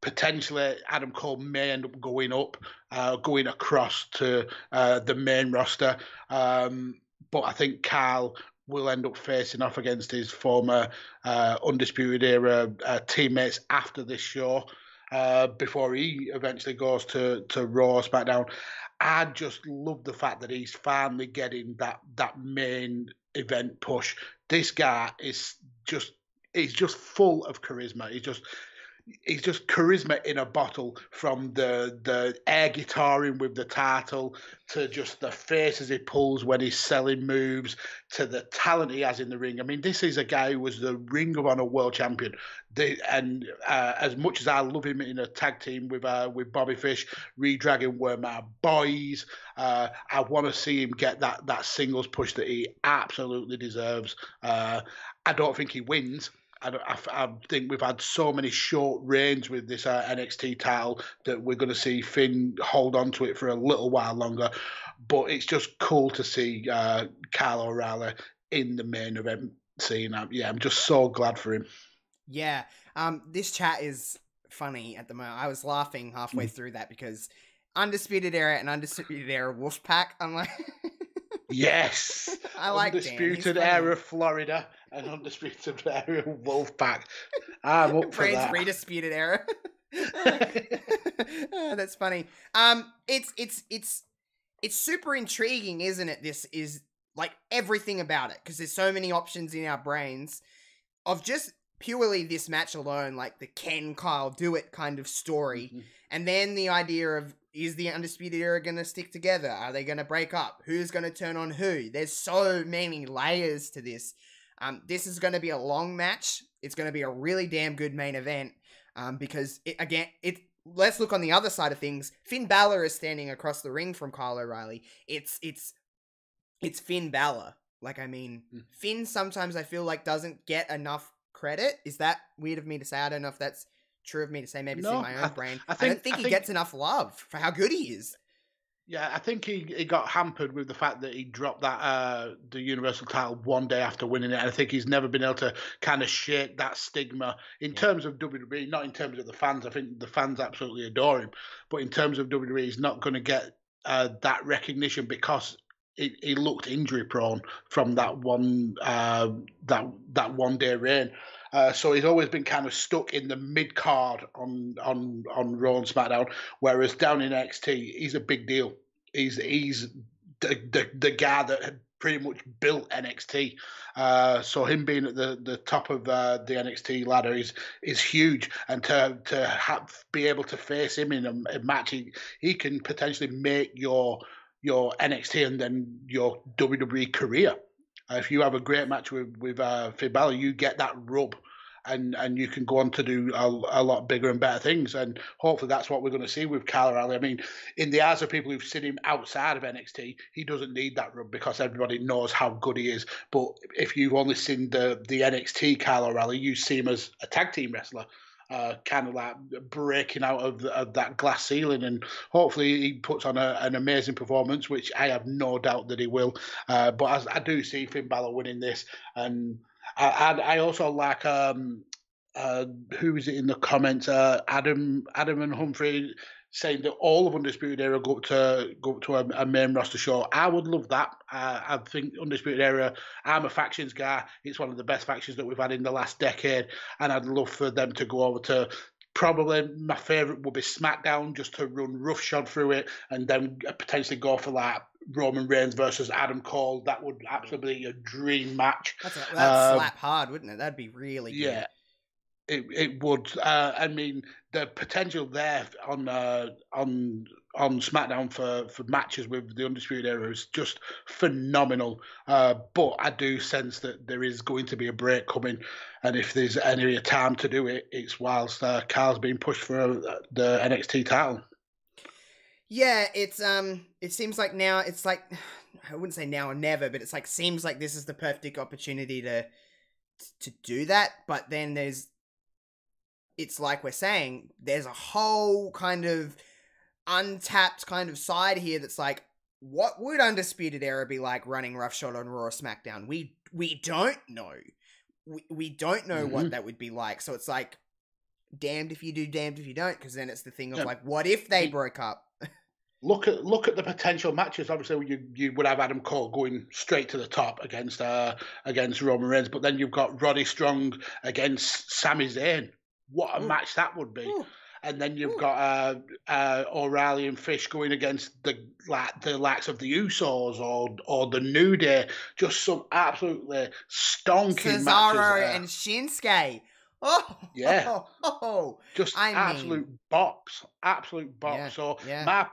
potentially Adam Cole may end up going across to the main roster. But I think Kyle will end up facing off against his former Undisputed Era teammates after this show before he eventually goes to Raw or SmackDown. I just love the fact that he's finally getting that main event push. This guy is he's just full of charisma. He's just charisma in a bottle, from the air guitaring with the title to just the faces he pulls when he's selling moves to the talent he has in the ring. I mean, this is a guy who was the Ring of Honor world champion. And as much as I love him in a tag team with Bobby Fish, Redragon were my boys. I want to see him get that singles push that he absolutely deserves. I don't think he wins. I think we've had so many short reigns with this NXT title that we're going to see Finn hold on to it for a little while longer. But it's just cool to see Kyle O'Reilly in the main event scene. I'm just so glad for him. Yeah, this chat is funny at the moment. I was laughing halfway through that because Undisputed Era and Undisputed Era Wolfpack, I'm like... Yes, I like Undisputed Era Florida and Undisputed Era Wolfpack. I'm up for that. Redisputed Era. That's funny. It's super intriguing, isn't it? This is like everything about it because there's so many options in our brains of just purely this match alone, like the can Kyle do it kind of story. Mhm. And then the idea of, is the Undisputed Era going to stick together? Are they going to break up? Who's going to turn on who? There's so many layers to this. This is going to be a long match. It's going to be a really damn good main event. Because let's look on the other side of things. Finn Balor is standing across the ring from Kyle O'Reilly. It's Finn Balor. Like, I mean, Finn sometimes I feel like doesn't get enough credit. Is that weird of me to say? I don't know if that's true of me to say. Maybe it's in my own brain. I don't think he gets enough love for how good he is. Yeah, I think he got hampered with the fact that he dropped that the Universal title one day after winning it. And I think he's never been able to kind of shake that stigma in terms of WWE, not in terms of the fans. I think the fans absolutely adore him, but in terms of WWE, he's not going to get that recognition because he looked injury prone from that one that 1 day reign. So he's always been kind of stuck in the mid card on Raw and SmackDown, whereas down in NXT, he's a big deal. He's the guy that had pretty much built NXT. So him being at the top of the NXT ladder is huge, and to be able to face him in a match, he can potentially make your NXT and then your WWE career. If you have a great match with Finn Balor, you get that rub, and you can go on to do a lot bigger and better things. And hopefully that's what we're going to see with Kyle O'Reilly. I mean, in the eyes of people who've seen him outside of NXT, he doesn't need that rub because everybody knows how good he is. But if you've only seen the NXT Kyle O'Reilly, you see him as a tag team wrestler. Kind of like breaking out of that glass ceiling, and hopefully he puts on an amazing performance, which I have no doubt that he will. But I do see Finn Balor winning this, and I also like who is it in the comments? Adam and Humphrey saying that all of Undisputed Era go up to a main roster show. I would love that. I think Undisputed Era, I'm a factions guy. It's one of the best factions that we've had in the last decade, and I'd love for them to go over to, probably my favourite would be SmackDown, just to run roughshod through it, and then potentially go for like Roman Reigns versus Adam Cole. That would absolutely be a dream match. That'd slap hard, wouldn't it? That'd be really good. Yeah. It would. I mean, the potential there on SmackDown for matches with the Undisputed Era is just phenomenal. But I do sense that there is going to be a break coming, and if there's any time to do it, it's whilst Kyle's being pushed for the NXT title. Yeah, it seems like now it's like, I wouldn't say now or never, but it's like seems like this is the perfect opportunity to do that. But then it's like we're saying, there's a whole kind of untapped kind of side here that's like, what would Undisputed Era be like running roughshod on Raw or SmackDown? We don't know. We don't know what that would be like. So it's like, damned if you do, damned if you don't, because then it's the thing of like, what if they broke up? Look at the potential matches. Obviously, you would have Adam Cole going straight to the top against Roman Reigns, but then you've got Roddy Strong against Sami Zayn. What a match that would be! Ooh. And then you've got O'Reilly and Fish going against the likes of the Usos or the New Day. Just some absolutely stonking matches. Cesaro and Shinsuke. Oh, yeah. Just absolute bops. Yeah, so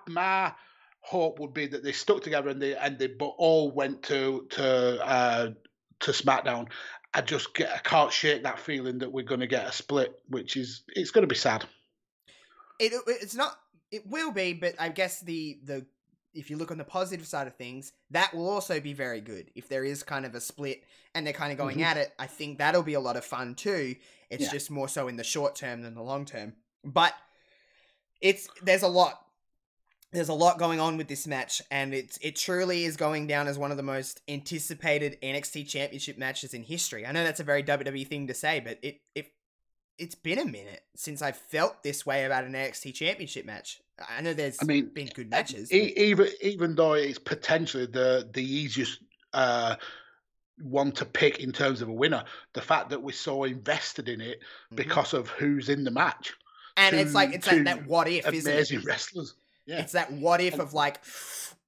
my hope would be that they stuck together and they all went to SmackDown. I can't shake that feeling that we're going to get a split, it's going to be sad. It's not. It will be, but I guess the if you look on the positive side of things, that will also be very good. If there is kind of a split and they're kind of going at it, I think that'll be a lot of fun too. It's just more so in the short term than the long term. But there's a lot going on with this match, and it truly is going down as one of the most anticipated NXT Championship matches in history. I know that's a very WWE thing to say, but it's been a minute since I felt this way about an NXT Championship match. I know there's been good matches. Even though it's potentially the easiest one to pick in terms of a winner, the fact that we're so invested in it because of who's in the match. And it's like that what if, isn't it? Amazing wrestlers. Yeah. It's that what if of like,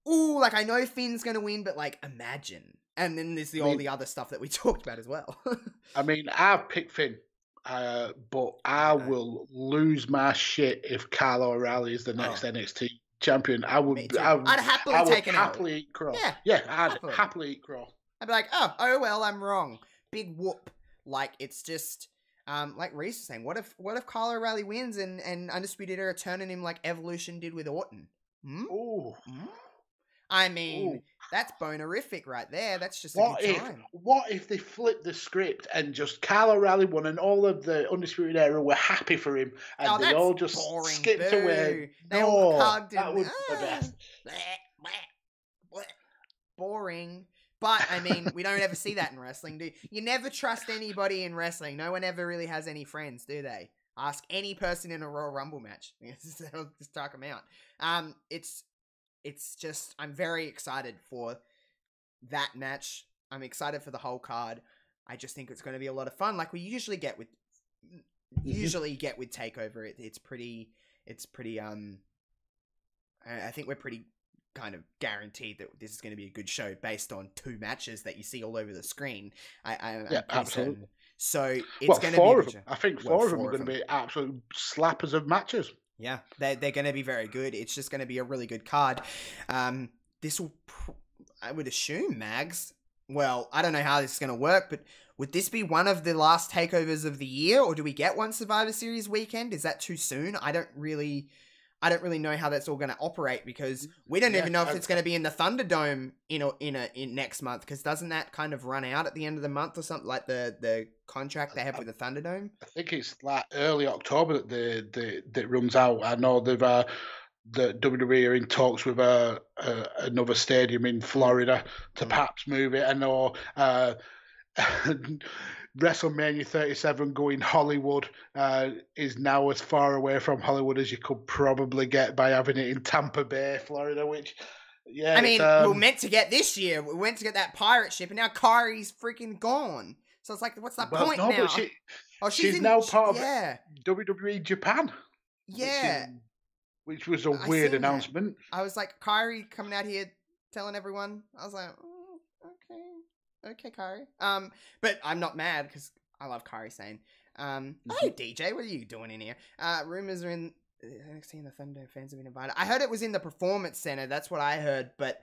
ooh, like I know Finn's going to win, but like imagine. And then there's all the other stuff that we talked about as well. I mean, I've picked Finn. but I will lose my shit if Kyle O'Reilly is the next NXT champion. Me too. I'd happily take an L. happily eat crow. Yeah, I'd happily eat crow. I'd be like, oh well, I'm wrong. Big whoop. Like, it's just, like Reese was saying, what if Kyle O'Reilly wins and Undisputed Era turning him like Evolution did with Orton? Ooh. I mean, that's bonerific right there. That's just a good time. What if they flipped the script and just Kyle O'Reilly won and all of the Undisputed Era were happy for him and they all just skipped away? They all hugged that would be the best. Boring. But, I mean, we don't ever see that in wrestling, do you? You never trust anybody in wrestling. No one ever really has any friends, do they? Ask any person in a Royal Rumble match. Just talk them out. It's just, I'm very excited for that match. I'm excited for the whole card. I just think it's going to be a lot of fun, like we usually get with Takeover. It's pretty. I think we're pretty kind of guaranteed that this is going to be a good show based on 2 matches that you see all over the screen. I'm absolutely certain. So it's going to be a good show. I think 4 of them are going to be absolute slappers of matches. Yeah, they're going to be very good. It's just going to be a really good card. This will, I would assume, Mags. Well, I don't know how this is going to work, but would this be one of the last takeovers of the year, or do we get one Survivor Series weekend? Is that too soon? I don't really know how that's all going to operate, because we don't even know if it's going to be in the Thunderdome in next month, because doesn't that kind of run out at the end of the month or something, like the contract they have with the Thunderdome? I think it's like early October that runs out. I know they've the WWE are in talks with another stadium in Florida to perhaps move it. I know WrestleMania 37 going Hollywood is now as far away from Hollywood as you could probably get by having it in Tampa Bay, Florida, which, yeah. I mean, we were meant to get this year. We went to get that pirate ship, and now Kari's freaking gone. So it's like, what's the point now? But she's now part of WWE Japan. Yeah. Which was a weird announcement. That. I was like, Kairi coming out here telling everyone. I was like, okay, Kairi. But I'm not mad because I love Kairi Sane. Hey DJ, what are you doing in here? Rumors are in NXT and the Thunder fans have been invited. I heard it was in the Performance Center. That's what I heard. But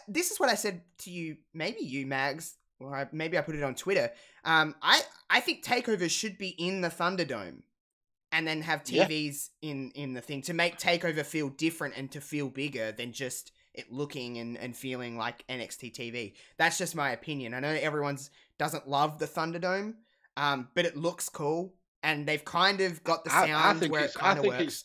this is what I said to you. Maybe you, Mags, or maybe I put it on Twitter. I think takeovers should be in the Thunderdome, and then have TVs in the thing to make Takeover feel different and to feel bigger than just it looking and feeling like NXT TV. That's just my opinion. I know everyone doesn't love the Thunderdome, but it looks cool, and they've kind of got the sound where it kind of works.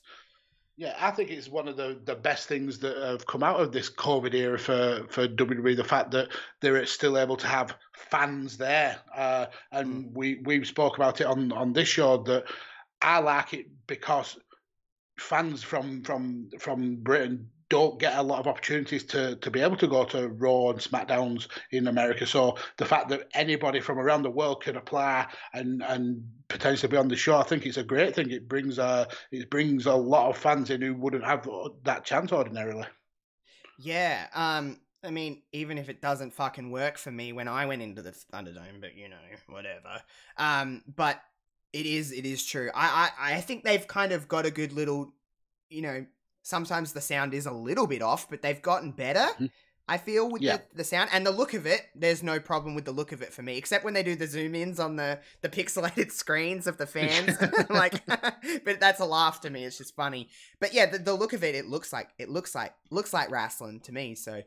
I think it's one of the best things that have come out of this COVID era for WWE, the fact that they're still able to have fans there. And we spoke about it on this show that I like it because fans from Britain don't get a lot of opportunities to be able to go to Raw and SmackDowns in America. So the fact that anybody from around the world can apply and potentially be on the show, I think it's a great thing. It brings a lot of fans in who wouldn't have that chance ordinarily. Yeah. I mean, even if it doesn't fucking work for me when I went into the Thunderdome, but whatever. But it is true. I think they've kind of got a good little, sometimes the sound is a little bit off, but they've gotten better, I feel, with the sound. And the look of it, there's no problem with the look of it for me, except when they do the zoom-ins on the pixelated screens of the fans. But that's a laugh to me. It's just funny. But yeah, the look of it, it looks like wrestling to me. So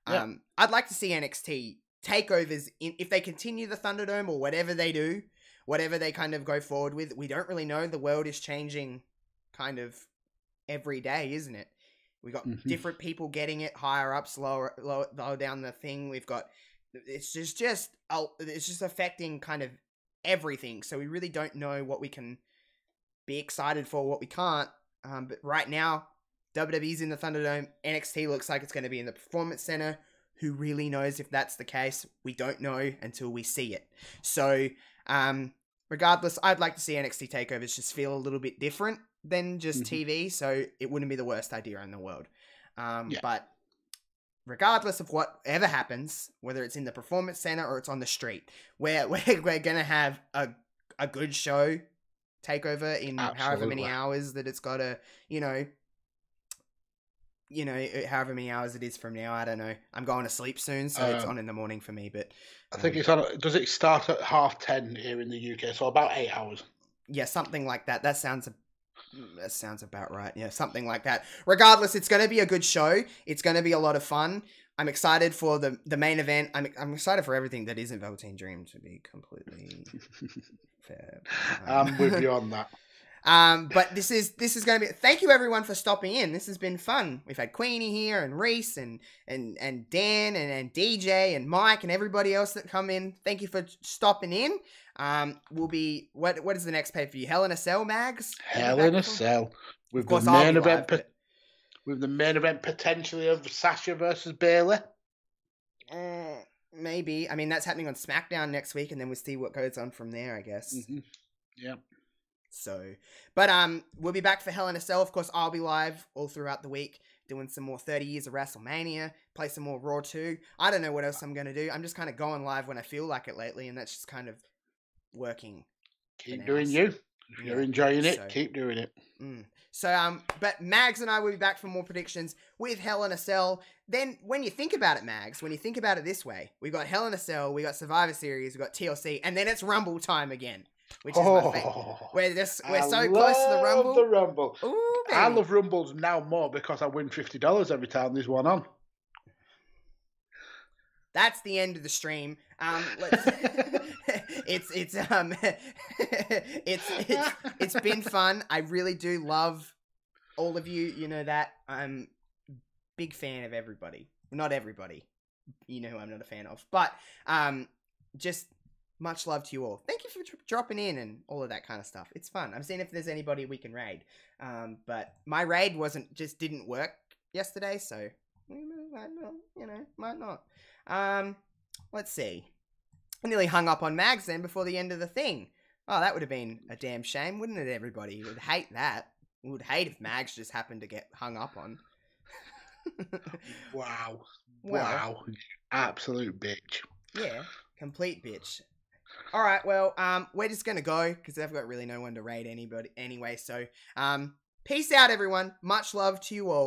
I'd like to see NXT takeovers if they continue the Thunderdome or whatever they do, whatever they kind of go forward with. We don't really know. The world is changing kind of every day, isn't it? We got different people getting it higher up, lower down the thing. We've got it's just affecting kind of everything. So we really don't know what we can be excited for, what we can't. But right now, WWE's in the Thunderdome. NXT looks like it's going to be in the Performance Center. Who really knows if that's the case? We don't know until we see it. So, regardless, I'd like to see NXT takeovers just feel a little bit different than just TV, so it wouldn't be the worst idea in the world. But regardless of whatever happens, whether it's in the Performance Center or it's on the street, we're going to have a good show. Takeover in however many Absolutely. hours that it's got to, however many hours it is from now. I don't know. I'm going to sleep soon, so it's on in the morning for me. But I think it's on. Does it start at 10:30 here in the UK? So about 8 hours. yeah, something like that. That sounds about right. Yeah, something like that. Regardless, it's going to be a good show. It's going to be a lot of fun. I'm excited for the main event. I'm excited for everything that isn't Velveteen Dream, to be completely fair. I'm with you on that. But this is going to be. Thank you everyone for stopping in. This has been fun. We've had Queenie here and Reese and Dan and DJ and Mike and everybody else that come in. Thank you for stopping in. We'll be what is the next pay per view? Hell in a Cell, Mags. Hell in a Cell with the main event. With the main event potentially of Sasha versus Bayley. Maybe. I mean, that's happening on SmackDown next week, and then we'll see what goes on from there, I guess. Mm-hmm. Yeah. So, but we'll be back for Hell in a Cell. Of course, I'll be live all throughout the week, doing some more 30 years of WrestleMania, play some more Raw 2. I don't know what else I'm going to do. I'm just kind of going live when I feel like it lately, and that's just kind of working. Keep doing you. If you're enjoying it, keep doing it. So, but Mags and I will be back for more predictions with Hell in a Cell. Then, when you think about it, Mags, when you think about it this way, we got Hell in a Cell, we got Survivor Series, we got TLC, and then it's Rumble time again, which is my favorite. We're so close to the Rumble. The Rumble. Ooh, baby. I love Rumbles now more because I win $50 every time there's one on. That's the end of the stream. It's been fun. I really do love all of you. You know that. I'm a big fan of everybody. Not everybody. You know who I'm not a fan of. But just much love to you all. Thank you for dropping in and all of that kind of stuff. It's fun. I'm seeing if there's anybody we can raid. But my raid didn't work yesterday, so might not. Let's see. I nearly hung up on Mags then before the end of the thing. Oh, that would have been a damn shame, wouldn't it, everybody? You would hate that. We would hate if Mags just happened to get hung up on. Wow. Wow. Absolute bitch. Yeah, complete bitch. All right, well, we're just going to go because I've got really no one to raid anybody anyway. So, peace out, everyone. Much love to you all.